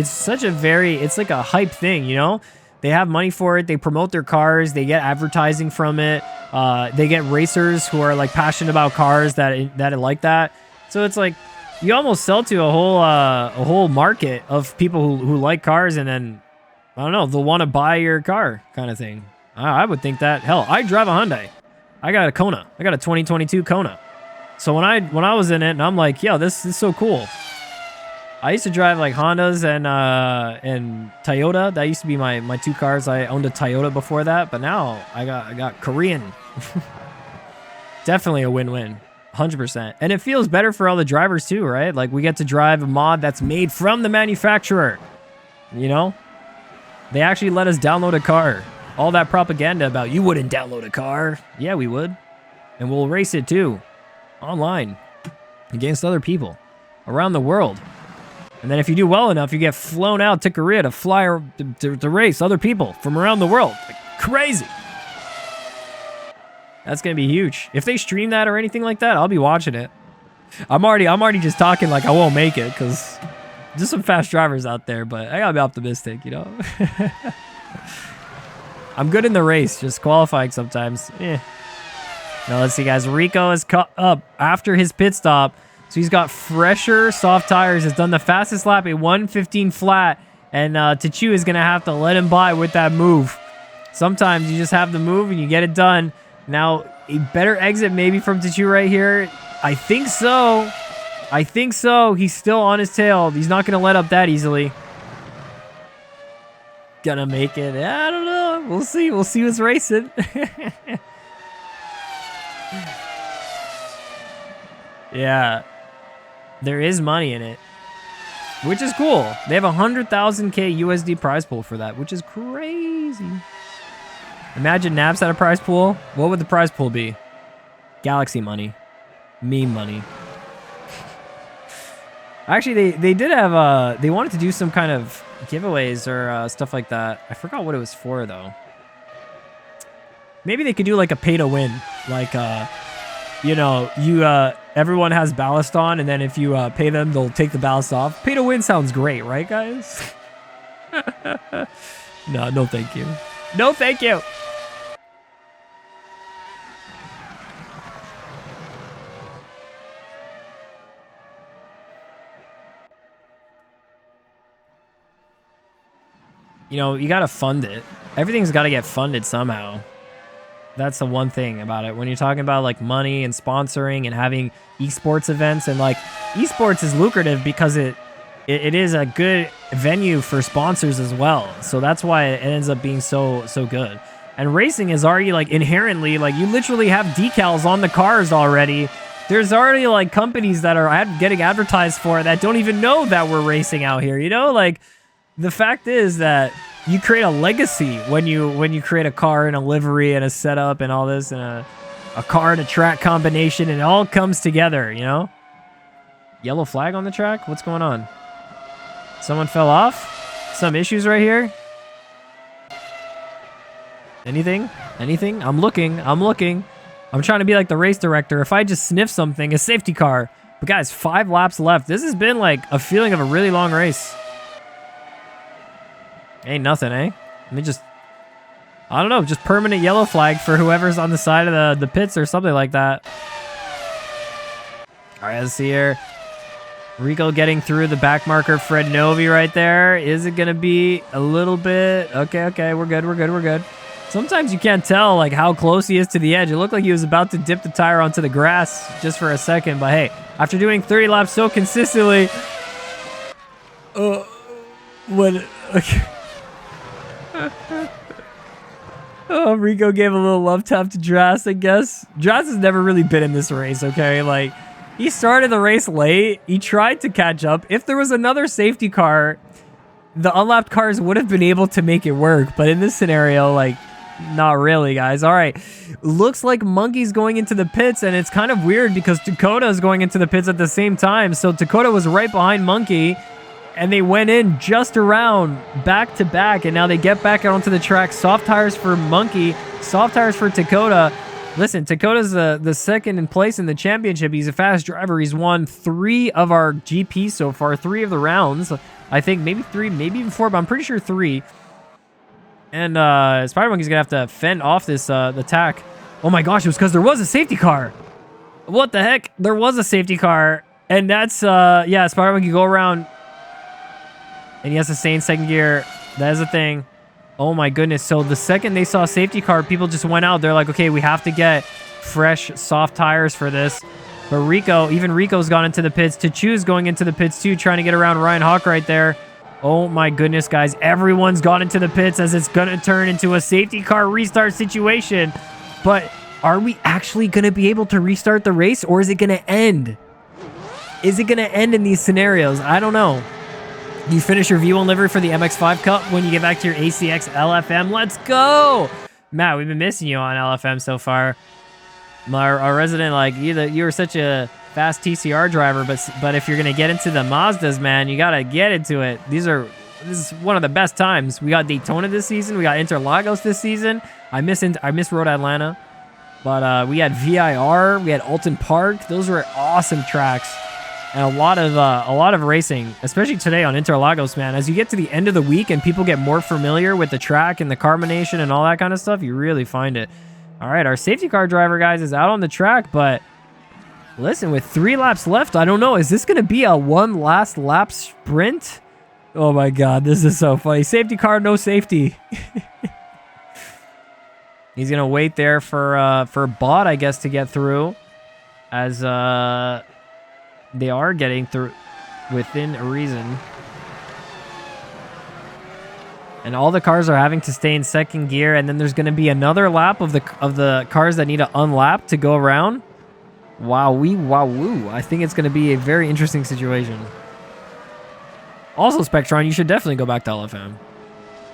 such a it's like a hype thing, you know? They have money for it. They promote their cars. They get advertising from it. They get racers who are like passionate about cars that like that. So it's like you almost sell to a whole market of people who like cars, and then I don't know, they'll want to buy your car kind of thing. I would think that. Hell, I drive a Hyundai. I got a Kona. I got a 2022 Kona. So when I was in it, and I'm like, yo, this is so cool. I used to drive like Hondas and Toyota. That used to be my two cars. I owned a Toyota before that, but now I got Korean. Definitely a win-win, 100%. And it feels better for all the drivers too, right? Like we get to drive a mod that's made from the manufacturer. You know, they actually let us download a car. All that propaganda about you wouldn't download a car. Yeah, we would, and we'll race it too, online, against other people around the world. And then if you do well enough, you get flown out to Korea to fly to race other people from around the world. Like, crazy. That's going to be huge. If they stream that or anything like that, I'll be watching it. I'm already just talking like I won't make it, because there's some fast drivers out there, but I got to be optimistic, you know? I'm good in the race, just qualifying sometimes. Now, let's see, guys. Rico is caught up after his pit stop. So he's got fresher soft tires. Has done the fastest lap, a 1:15 flat. And Tachu is going to have to let him by with that move. Sometimes you just have the move and you get it done. Now, a better exit maybe from Tachu right here. I think so. I think so. He's still on his tail. He's not going to let up that easily. Gonna make it. I don't know. We'll see. We'll see who's racing. Yeah. There is money in it, which is cool. They have 100,000K USD prize pool for that, which is crazy. Imagine NABS had a prize pool. What would the prize pool be? Galaxy money. Meme money. Actually, they did have, they wanted to do some kind of giveaways or stuff like that. I forgot what it was for, though. Maybe they could do like a pay to win. Like, you know, everyone has ballast on, and then if you pay them, they'll take the ballast off. Pay to win sounds great, right, guys? No, thank you. No, thank you. you know, you got to fund it. Everything's got to get funded somehow. That's the one thing about it. When you're talking about like money and sponsoring and having esports events, and like esports is lucrative because it is a good venue for sponsors as well. So that's why it ends up being so good. And racing is already like inherently, like you literally have decals on the cars already. There's already like companies that are getting advertised for it that don't even know that we're racing out here. You know, like the fact is that you create a legacy when you create a car and a livery and a setup and all this and a car and a track combination, and it all comes together, you know? Yellow flag on the track? What's going on? Someone fell off? Some issues right here? Anything? Anything? I'm looking. I'm trying to be like the race director. If I just sniff something, a safety car. But guys, 5 laps left. This has been like a feeling of a really long race. Ain't nothing, eh? Let me just... I don't know, just permanent yellow flag for whoever's on the side of the pits or something like that. All right, let's see here. Rico getting through the back marker. Fred Novi right there. Is it going to be a little bit... Okay, we're good. Sometimes you can't tell like how close he is to the edge. It looked like he was about to dip the tire onto the grass just for a second. But hey, after doing 30 laps so consistently... what... Okay. Oh, Rico gave a little love tap to Dras, I guess. Dras has never really been in this race, okay? Like, he started the race late. He tried to catch up. If there was another safety car, the unlapped cars would have been able to make it work. But in this scenario, like, not really, guys. All right. Looks like Monkey's going into the pits, and it's kind of weird because Dakota is going into the pits at the same time. So Dakota was right behind Monkey, and they went in just around back to back, and now they get back out onto the track. Soft tires for Monkey, soft tires for Dakota. Listen, Dakota's the second in place in the championship. He's a fast driver. He's won 3 of our GPs so far, 3 of the rounds. I think maybe 3, maybe even 4, but I'm pretty sure 3. And Spider Monkey's gonna have to fend off this the tack. Oh my gosh, it was because there was a safety car. What the heck? There was a safety car, and that's yeah, Spider Monkey go around. And he has to stay in second gear. That is a thing. Oh my goodness. So the second they saw a safety car, people just went out. They're like, okay, we have to get fresh, soft tires for this. But Rico, even Rico's gone into the pits. Tachu's going into the pits too, trying to get around Ryan Hawk right there. Oh my goodness, guys. Everyone's gone into the pits as it's going to turn into a safety car restart situation. But are we actually going to be able to restart the race, or is it going to end? Is it going to end in these scenarios? I don't know. You finish your V1 livery for the MX-5 Cup when you get back to your ACX LFM. Let's go! Matt, we've been missing you on LFM so far. Our resident, like, you were such a fast TCR driver, but if you're going to get into the Mazdas, man, you got to get into it. This is one of the best times. We got Daytona this season. We got Interlagos this season. I miss Road Atlanta. But we had VIR. We had Alton Park. Those were awesome tracks. And a lot of racing, especially today on Interlagos, man. As you get to the end of the week and people get more familiar with the track and the carbonation and all that kind of stuff, you really find it. All right, our safety car driver, guys, is out on the track, but listen, with 3 laps left, I don't know. Is this going to be a one last lap sprint? Oh my God, this is so funny. Safety car, no safety. He's going to wait there for Bot, I guess, to get through, as they are getting through within a reason. And all the cars are having to stay in second gear, and then there's going to be another lap of the cars that need to unlap to go around. Wow-wee-wow-woo. I think it's going to be a very interesting situation. Also, Spectron, you should definitely go back to LFM.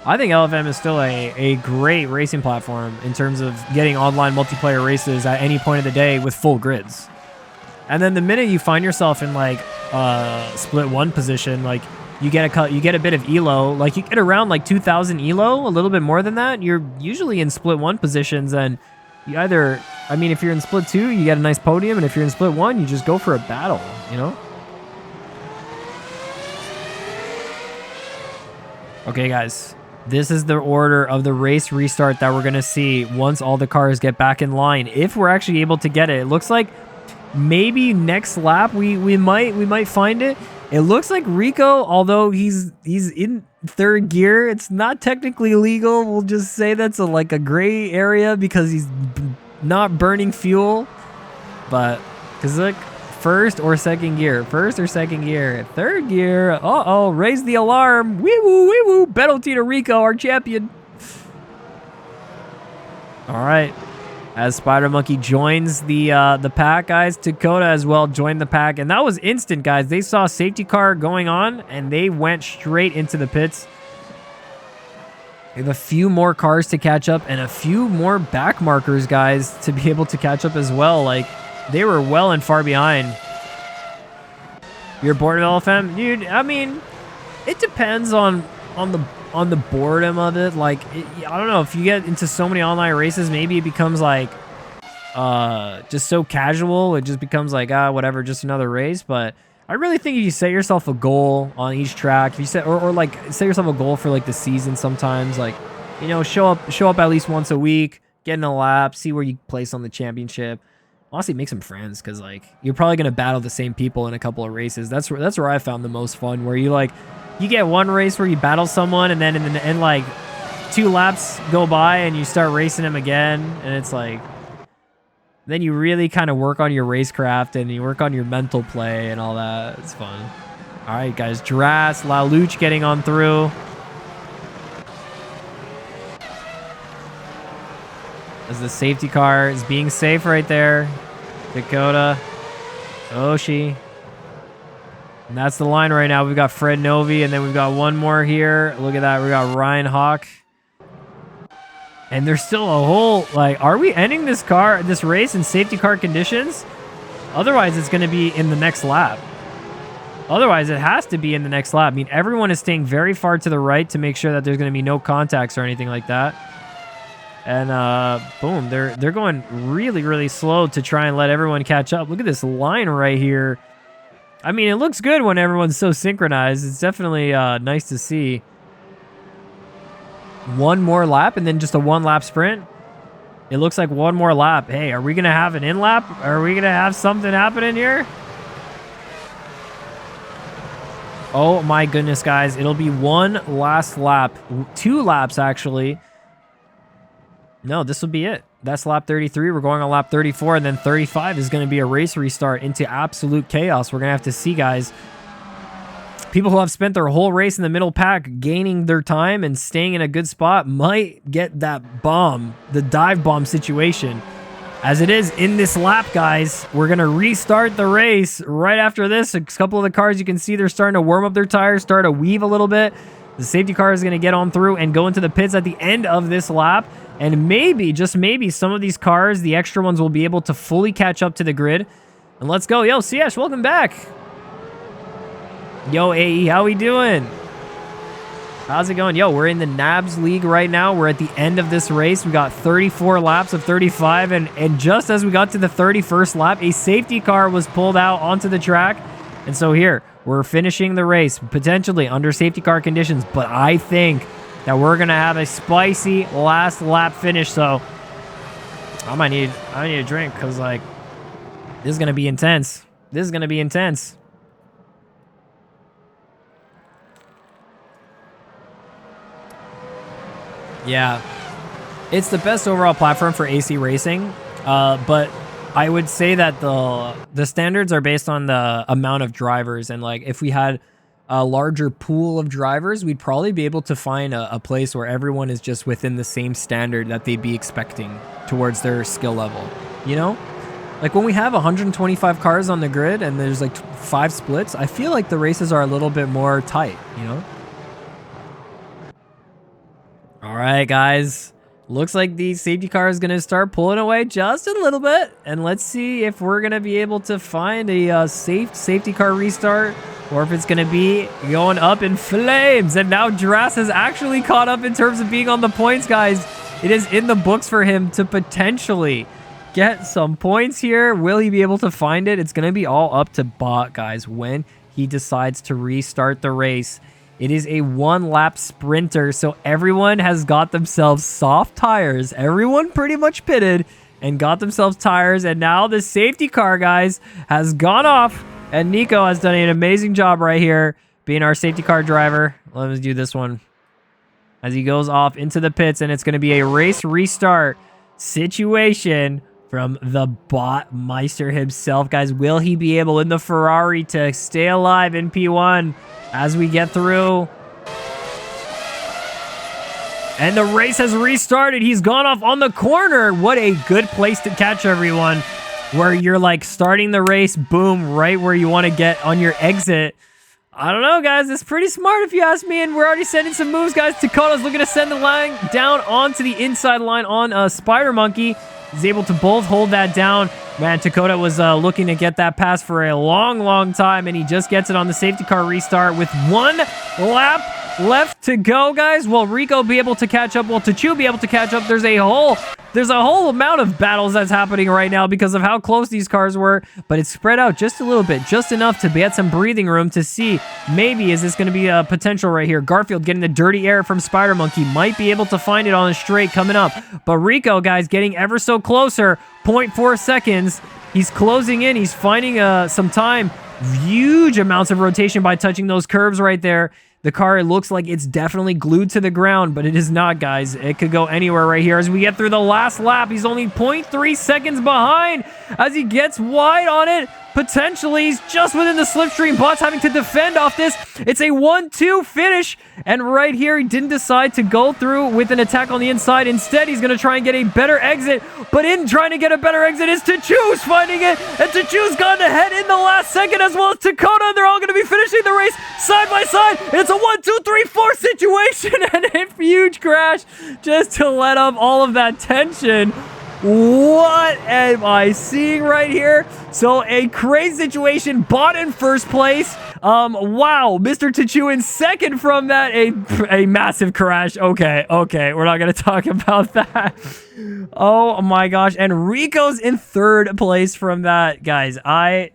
I think LFM is still a great racing platform in terms of getting online multiplayer races at any point of the day with full grids. And then the minute you find yourself in like split 1 position, like you get a bit of elo, like you get around like 2,000 elo, a little bit more than that. You're usually in split 1 positions, and you either, I mean, if you're in split 2, you get a nice podium, and if you're in split 1, you just go for a battle, you know? Okay, guys, this is the order of the race restart that we're gonna see once all the cars get back in line. If we're actually able to get it, it looks like maybe next lap we might find it. It looks like Rico, although he's in third gear, it's not technically legal. We'll just say that's like a gray area because he's not burning fuel. But, because look, first or second gear. First or second gear. Third gear. Uh-oh, raise the alarm. Wee-woo, wee-woo. Penalty to Rico, our champion. All right. As Spider Monkey joins the pack, guys, Dakota as well joined the pack. And that was instant, guys. They saw a safety car going on, and they went straight into the pits. We have a few more cars to catch up and a few more back markers, guys, to be able to catch up as well. Like, they were well and far behind. You're bored of LFM? Dude, I mean, it depends on the boredom of it. Like, I don't know, if you get into so many online races, maybe it becomes like just so casual. It just becomes like, whatever, just another race. But I really think if you set yourself a goal on each track, if you set or like set yourself a goal for like the season sometimes, like, you know, show up at least once a week, get in a lap, see where you place on the championship. Honestly, make some friends, because like you're probably gonna battle the same people in a couple of races. That's where I found the most fun, where you like you get one race where you battle someone, and then in the end, like 2 laps go by and you start racing them again, and it's like then you really kind of work on your racecraft and you work on your mental play and all that. It's fun. All right, guys, Dras, Laluch getting on through. As the safety car is being safe right there. Dakota, Oshi. And that's the line right now. We've got Fred Novi, and then we've got one more here. Look at that. We got Ryan Hawk. And there's still a whole, like, are we ending this race in safety car conditions? Otherwise, it's going to be in the next lap. Otherwise, it has to be in the next lap. I mean, everyone is staying very far to the right to make sure that there's going to be no contacts or anything like that. And boom, they're going really, really slow to try and let everyone catch up. Look at this line right here. I mean, it looks good when everyone's so synchronized. It's definitely nice to see. One more lap and then just a 1-lap sprint. It looks like one more lap. Hey, are we going to have an in-lap? Are we going to have something happening here? Oh my goodness, guys. It'll be one last lap. 2 laps, actually. No, this will be it. That's lap 33. We're going on lap 34, and then 35 is going to be a race restart into absolute chaos. We're going to have to see, guys, people who have spent their whole race in the middle pack gaining their time and staying in a good spot might get that bomb, the dive bomb situation. As it is in this lap, guys, we're going to restart the race right after this. A couple of the cars, you can see they're starting to warm up their tires, start to weave a little bit. The safety car is going to get on through and go into the pits at the end of this lap. And maybe, just maybe, some of these cars, the extra ones, will be able to fully catch up to the grid. And let's go. Yo, Siesh, welcome back. Yo, AE, how we doing? How's it going? Yo, we're in the NABS League right now. We're at the end of this race. We got 34 laps of 35. And just as we got to the 31st lap, a safety car was pulled out onto the track. And so here, we're finishing the race, potentially under safety car conditions. But I think that we're going to have a spicy last lap finish. So I might need a drink, because, like, this is going to be intense. This is going to be intense. Yeah. It's the best overall platform for AC racing. But I would say that the standards are based on the amount of drivers. And, like, if we had a larger pool of drivers, we'd probably be able to find a place where everyone is just within the same standard that they'd be expecting towards their skill level. You know? Like, when we have 125 cars on the grid and there's like 5 splits, I feel like the races are a little bit more tight, you know? All right, guys. Looks like the safety car is going to start pulling away just a little bit. And let's see if we're going to be able to find a safety car restart, or if it's going to be going up in flames. And now Dras has actually caught up in terms of being on the points, guys. It is in the books for him to potentially get some points here. Will he be able to find it? It's going to be all up to Bot, guys, when he decides to restart the race. It is a 1-lap sprinter, so everyone has got themselves soft tires. Everyone pretty much pitted and got themselves tires, and now the safety car, guys, has gone off And Nico has done an amazing job right here being our safety car driver. Let us do this one. As he goes off into the pits, and it's going to be a race restart situation from the bot Meister himself. Guys, will he be able in the Ferrari to stay alive in P1 as we get through? And the race has restarted. He's gone off on the corner. What a good place to catch everyone, where you're like starting the race, boom, right where you want to get on your exit. I don't know, guys. It's pretty smart if you ask me, and we're already sending some moves, guys. Takota's looking to send the line down onto the inside line on Spider Monkey. He's able to both hold that down. Man, Takota was looking to get that pass for a long, long time, and he just gets it on the safety car restart with 1 lap left to go, guys. Will Rico be able to catch up? Will Tachu be able to catch up? There's a whole amount of battles that's happening right now because of how close these cars were, but it's spread out just a little bit, just enough to get some breathing room to see maybe is this going to be a potential right here. Garfield getting the dirty air from Spider Monkey, might be able to find it on a straight coming up, but Rico, guys, getting ever so closer. 0.4 seconds. He's closing in. He's finding some time. Huge amounts of rotation by touching those curves right there. The car, it looks like it's definitely glued to the ground, but it is not, guys. It could go anywhere right here. As we get through the last lap, he's only 0.3 seconds behind as he gets wide on it. Potentially, he's just within the slipstream. Bot's having to defend off this. It's a 1-2 finish, and right here, he didn't decide to go through with an attack on the inside. Instead, he's going to try and get a better exit, but in trying to get a better exit is Tachu's finding it, and Tachu's gone ahead in the last second, as well as Takota. They're all going to be finishing the race side by side. It's a 1, 2, 3, 4 situation, and a huge crash just to let up all of that tension. What am I seeing right here? So a crazy situation. Bot in first place. Wow. Mr. Tachu in second from that. A massive crash. Okay. We're not going to talk about that. Oh my gosh. And Rico's in third place from that. Guys, I'm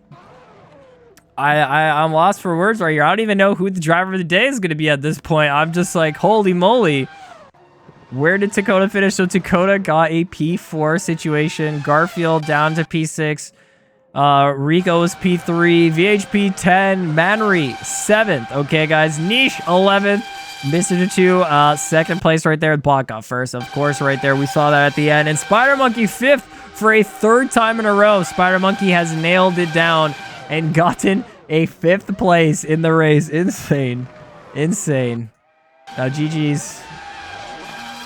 lost for words right here. I don't even know who the driver of the day is going to be at this point. I'm just like, holy moly. Where did Takota finish? So Takota got a P4 situation. Garfield down to P6. Rico is P3. VHP 10. Manry 7th. Okay, guys. Niche 11th. Mr. Tachu, second place right there. Bot got first, of course, right there. We saw that at the end. And Spider Monkey 5th for a 3rd time in a row. Spider Monkey has nailed it down and gotten a 5th place in the race. Insane. Now, GG's.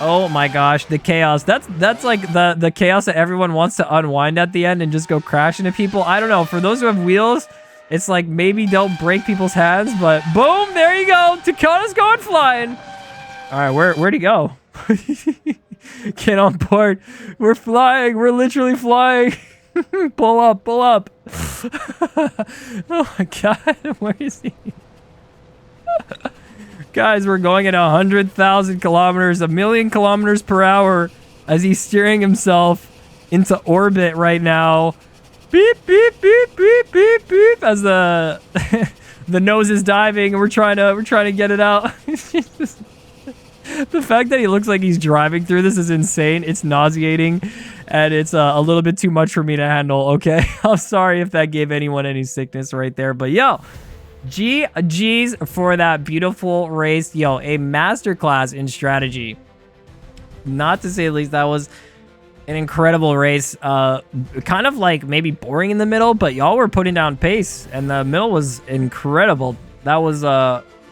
Oh my gosh, the chaos. That's like the chaos that everyone wants to unwind at the end and just go crash into people. I don't know. For those who have wheels, it's like maybe don't break people's hands, but boom, there you go. Takota's going flying. All right, where'd he go? Get on board. We're flying. We're literally flying. Pull up. Oh my God, where is he? Guys, we're going at 100,000 kilometers, 1,000,000 kilometers per hour as he's steering himself into orbit right now. Beep, beep, beep, beep, beep, beep. As the the nose is diving, and we're trying to get it out. The fact that he looks like he's driving through this is insane. It's nauseating, and it's a little bit too much for me to handle. Okay, I'm sorry if that gave anyone any sickness right there, but yo. GG's for that beautiful race. Yo, a masterclass in strategy. Not to say the least, that was an incredible race. Kind of like maybe boring in the middle, but y'all were putting down pace, and the middle was incredible. That was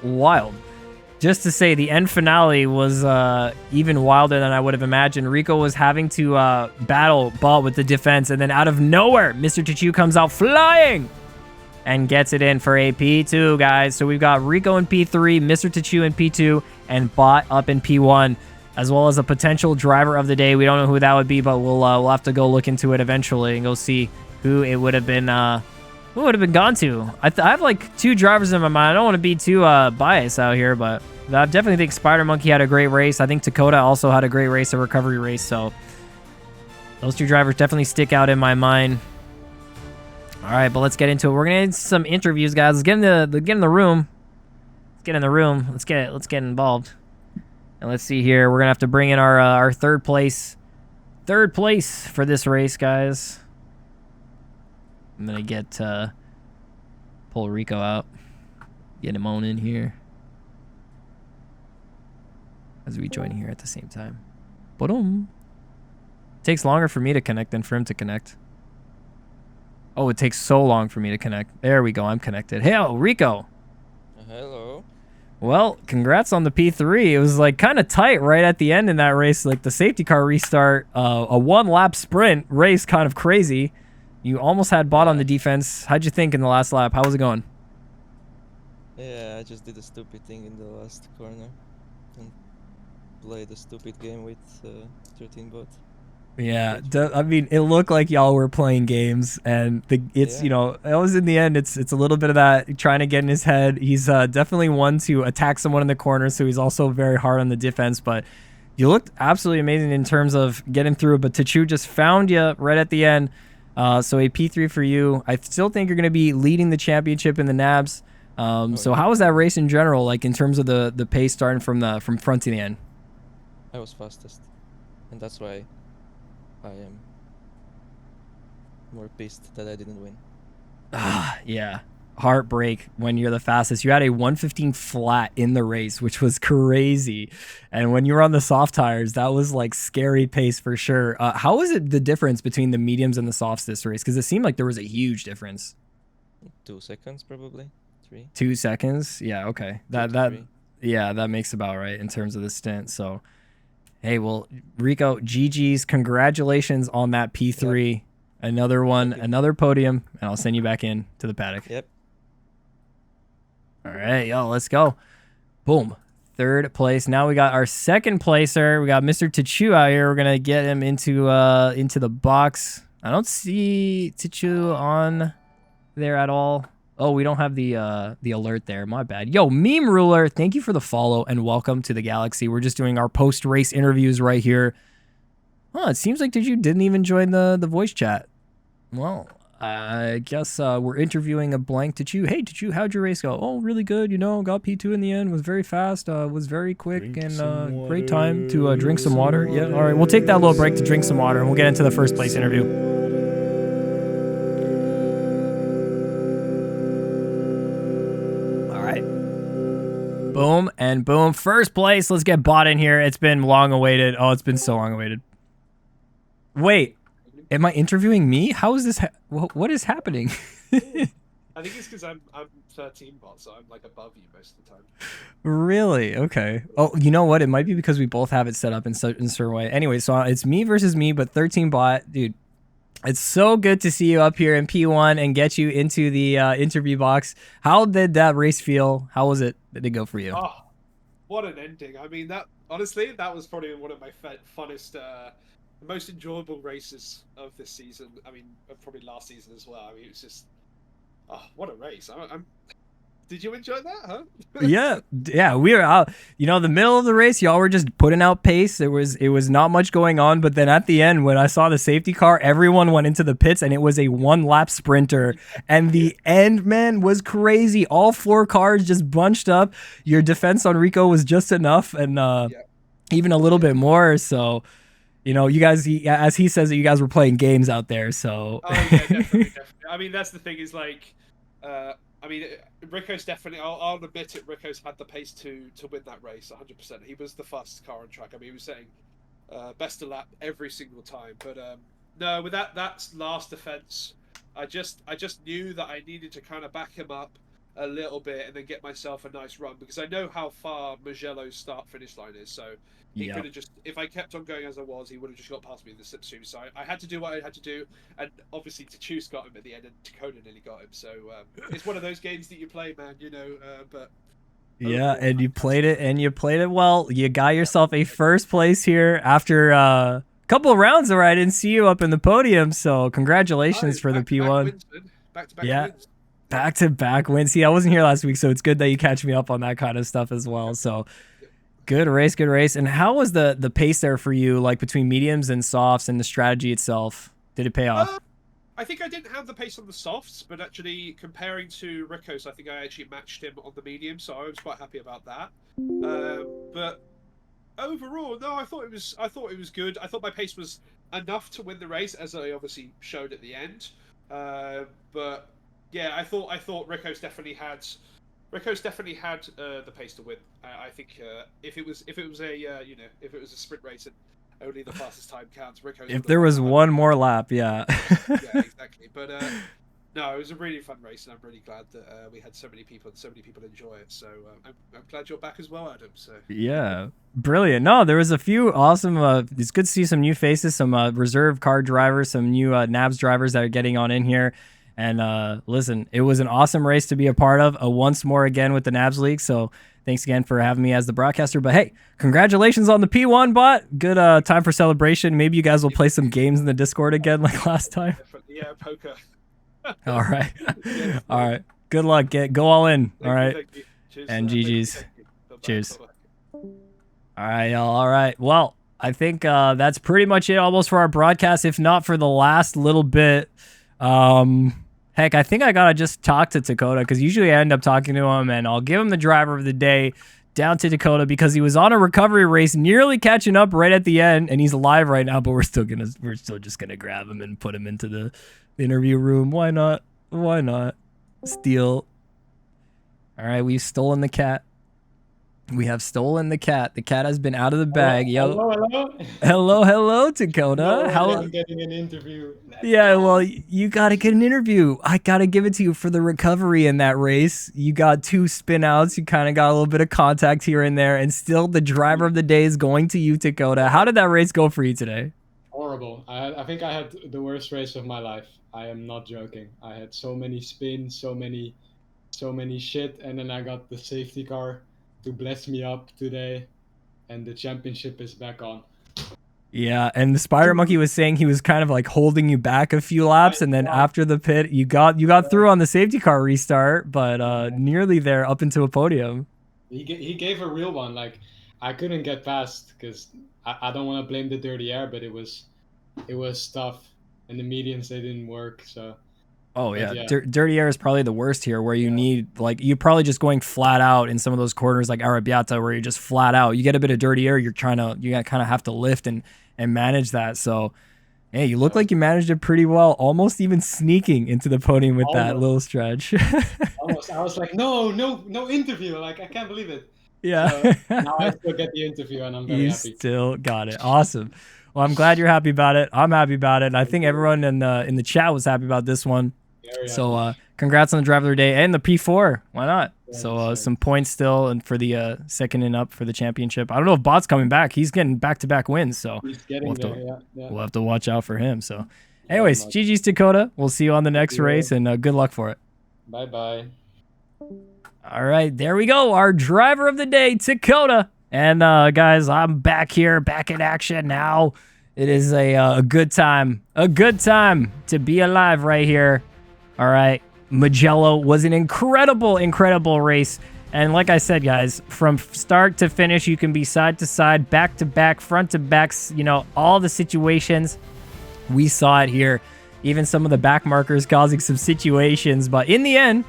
wild. Just to say, the end finale was even wilder than I would have imagined. Rico was having to battle Ball with the defense, and then out of nowhere, Mr. Tachu comes out flying and gets it in for a P2, guys. So we've got Rico in P3, Mr. Tachu in P2, and Bot up in P1, as well as a potential driver of the day. We don't know who that would be, but we'll have to go look into it eventually and go see who it would have been. Who would have been gone to? I have like 2 drivers in my mind. I don't want to be too biased out here, but I definitely think Spider Monkey had a great race. I think Takota also had a great race, a recovery race. So those 2 drivers definitely stick out in my mind. All right, but let's get into it. We're gonna need some interviews, guys. Let's get in the room. Let's get involved. And let's see here. We're gonna have to bring in our third place for this race, guys. I'm gonna get pull Rico out. Get him on in here. As we join here at the same time. Boom. Takes longer for me to connect than for him to connect. Oh, it takes so long for me to connect. There we go. I'm connected. Hey, Rico.
Hello.
Well, congrats on the P3. It was like kind of tight right at the end in that race. Like the safety car restart, a one-lap sprint race, kind of crazy. You almost had bot on the defense. How'd you think in the last lap? How was it going?
Yeah, I just did a stupid thing in the last corner and played a stupid game with 13 bot.
Yeah, I mean, it looked like y'all were playing games, and you know, it was in the end, it's a little bit of that trying to get in his head. He's definitely one to attack someone in the corner, so he's also very hard on the defense. But you looked absolutely amazing in terms of getting through. But Tachu just found you right at the end, so a P3 for you. I still think you're going to be leading the championship in the NABS. So how was that race in general, like in terms of the pace starting from front to the end?
I was fastest, and that's why I am more pissed that I didn't win.
Yeah. Heartbreak when you're the fastest. You had a 115 flat in the race, which was crazy. And when you were on the soft tires, that was like scary pace for sure. How was it the difference between the mediums and the softs this race? Because it seemed like there was a huge difference.
2 seconds, probably. 3.
2 seconds? Yeah, okay. Yeah, that makes about right in terms of the stint. So hey, well, Rico, GG's, congratulations on that P3. Yep. Another one, another podium, and I'll send you back in to the paddock.
Yep.
All right, yo, let's go. Boom. 3rd place. Now we got our 2nd placer. We got Mr. Tachu out here. We're going to get him into the box. I don't see Tachu on there at all. Oh, we don't have the alert there. My bad. Yo, Meme Ruler, thank you for the follow and welcome to the Galaxy. We're just doing our post-race interviews right here. Oh, it seems like Tachu didn't even join the voice chat. Well, I guess we're interviewing a blank Tachu. Hey, Tachu, how'd your race go? Oh, really good. You know, got P2 in the end. Was very fast. Was very quick and great time to drink some water. Yeah, all right. We'll take that little break to drink some water and we'll get into the first place interview. Boom and boom. 1st place. Let's get bot in here. It's been long awaited. Oh, it's been so long awaited. Wait, am I interviewing me? How is this? What is happening?
I think it's because I'm 13 bot, so I'm like above you most of the time.
Really? Okay. Oh, you know what? It might be because we both have it set up in a certain way. Anyway, so it's me versus me, but 13 bot, dude. It's so good to see you up here in P1 and get you into the interview box. How did that race feel? How was it? Did it go for you?
Oh, what an ending. I mean, honestly, that was probably one of my funnest, most enjoyable races of this season. I mean, probably last season as well. I mean, it was just, oh, what a race. Did you enjoy that, huh?
yeah, we were out. You know, the middle of the race, y'all were just putting out pace. It was not much going on, but then at the end, when I saw the safety car, everyone went into the pits, and it was a 1-lap sprinter. And the end, man, was crazy. All 4 cars just bunched up. Your defense on Rico was just enough, and even a little bit more. So, you know, you guys, as he says, that you guys were playing games out there. So,
oh yeah, definitely. I mean, that's the thing is like. I mean, Rico's definitely, I'll admit it, Rico's had the pace to win that race, 100%. He was the fastest car on track. I mean, he was saying best of lap every single time. But no, with that last defense, I just knew that I needed to kind of back him up a little bit and then get myself a nice run, because I know how far Mugello's start-finish line is. So he could have just, if I kept on going as I was, he would have just got past me in the slipstream. So I had to do what I had to do, and obviously Tachu's got him at the end, and Dakota nearly got him. So it's one of those games that you play, man, you know. But
yeah, overall, and you played it well. You got yourself a 1st place here after a couple of rounds where I didn't see you up in the podium. So congratulations for the P1.
Back-to-back wins.
Back-to-back wins. See, I wasn't here last week, so it's good that you catch me up on that kind of stuff as well. So good race. And how was the pace there for you, like between mediums and softs and the strategy itself? Did it pay off?
I think I didn't have the pace on the softs, but actually comparing to Rico's, I think I actually matched him on the medium, so I was quite happy about that. But overall, no, I thought it was good. I thought my pace was enough to win the race, as I obviously showed at the end. But yeah, I thought Rico's definitely had the pace to win. I think if it was a if it was a sprint race and only the fastest time counts, Rico's.
If there was one more lap, yeah.
Yeah, exactly. But no, it was a really fun race, and I'm really glad that we had so many people enjoy it. So I'm glad you're back as well, Adam. So
Yeah, brilliant. No, there was a few awesome. It's good to see some new faces, some reserve car drivers, some new NABS drivers that are getting on in here. And listen, it was an awesome race to be a part of. Once more again with the NABS League. So thanks again for having me as the broadcaster. But hey, congratulations on the P1 bot. Good time for celebration. Maybe you guys will play some games in the Discord again like last time.
Yeah, poker.
All right. All right. Good luck. Go all in. All right.
Thank you. Cheers,
And GG's.
Bye-bye.
Cheers.
Bye-bye.
All right, y'all. All right. Well, I think that's pretty much it almost for our broadcast, if not for the last little bit. Heck, I think I got to just talk to Dakota because usually I end up talking to him and I'll give him the driver of the day down to Dakota because he was on a recovery race, nearly catching up right at the end, and he's alive right now, but we're still just going to grab him and put him into the interview room. Why not? Why not? Steal. All right, we've stolen the cat. We have stolen the cat. The cat has been out of the bag. Hello, Dakota.
I'm getting an interview.
Well, you got to get an interview. I got to give it to you for the recovery in that race. You got 2 spin outs. You kind of got a little bit of contact here and there, and still the driver of the day is going to you, Dakota. How did that race go for you today?
Horrible. I think I had the worst race of my life. I am not joking. I had so many spins, so many shit, and then I got the safety car to bless me up today, and the championship is back on.
Yeah, and the Spider Monkey was saying he was kind of like holding you back a few laps, and then after the pit, you got through on the safety car restart, but nearly there up into a podium.
He gave a real one. Like, I couldn't get past because I don't want to blame the dirty air, but it was tough, and the medians, they didn't work. So.
Oh yeah, dirty air is probably the worst here, where you need, like, you're probably just going flat out in some of those corners like Arrabbiata, where you're just flat out. You get a bit of dirty air, you kind of have to lift and manage that. So, hey, you look like you managed it pretty well, almost even sneaking into the podium with that little stretch.
Almost. I was like, no interview. Like, I can't believe it.
Yeah.
So now I still get the interview, and I'm very happy.
You still got it. Awesome. Well, I'm glad you're happy about it. I'm happy about it, and I think everyone in the chat was happy about this one. So congrats on the driver of the day and the P4. Why not?
Yeah,
so some points still, and for the second and up for the championship. I don't know if Bot's coming back. He's getting back-to-back wins, so we'll have to watch out for him. So anyways, GG's Dakota. We'll see you on the next race, and good luck for it.
Bye-bye.
All right, there we go. Our driver of the day, Dakota. And guys, I'm back here, back in action now. It is a good time. A good time to be alive right here. All right. Mugello was an incredible race. And like I said, guys, from start to finish, you can be side to side, back to back, front to backs, all the situations. We saw it here. Even some of the back markers causing some situations. But in the end,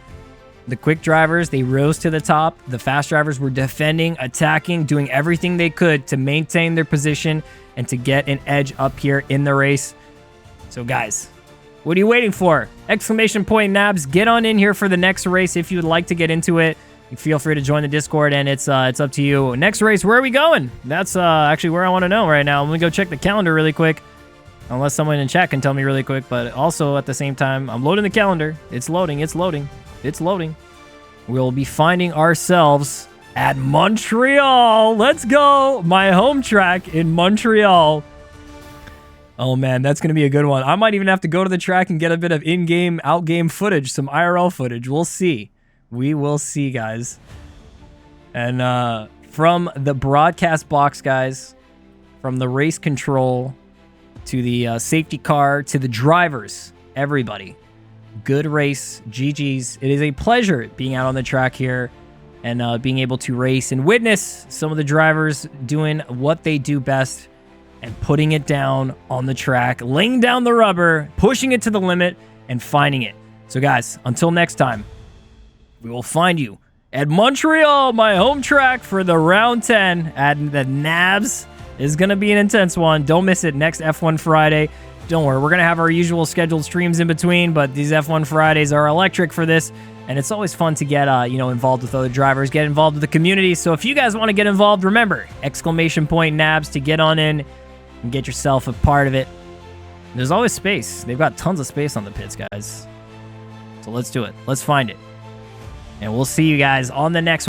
the quick drivers, they rose to the top. The fast drivers were defending, attacking, doing everything they could to maintain their position and to get an edge up here in the race. So guys, what are you waiting for? Exclamation point NABS. Get on in here for the next race if you would like to get into it. Feel free to join the Discord, and it's up to you. Next race, where are we going? That's actually where I want to know right now. Let me go check the calendar really quick. Unless someone in chat can tell me really quick, but also at the same time, I'm loading the calendar. It's loading. We'll be finding ourselves at Montreal. Let's go. My home track in Montreal. Oh, man, that's going to be a good one. I might even have to go to the track and get a bit of in-game, out-game footage, some IRL footage. We'll see. We will see, guys. And from the broadcast box, guys, from the race control to the safety car to the drivers, everybody, good race. GG's. It is a pleasure being out on the track here and being able to race and witness some of the drivers doing what they do best and putting it down on the track, laying down the rubber, pushing it to the limit, and finding it. So, guys, until next time, we will find you at Montreal, my home track, for the round 10 at the NABS. Is going to be an intense one. Don't miss it next F1 Friday. don't worry, we're going to have our usual scheduled streams in between, but these F1 Fridays are electric for this. And it's always fun to get, involved with other drivers, get involved with the community. So if you guys want to get involved, remember, !NABS to get on in and get yourself a part of it. There's always space. They've got tons of space on the pits, guys. So let's do it. Let's find it. And we'll see you guys on the next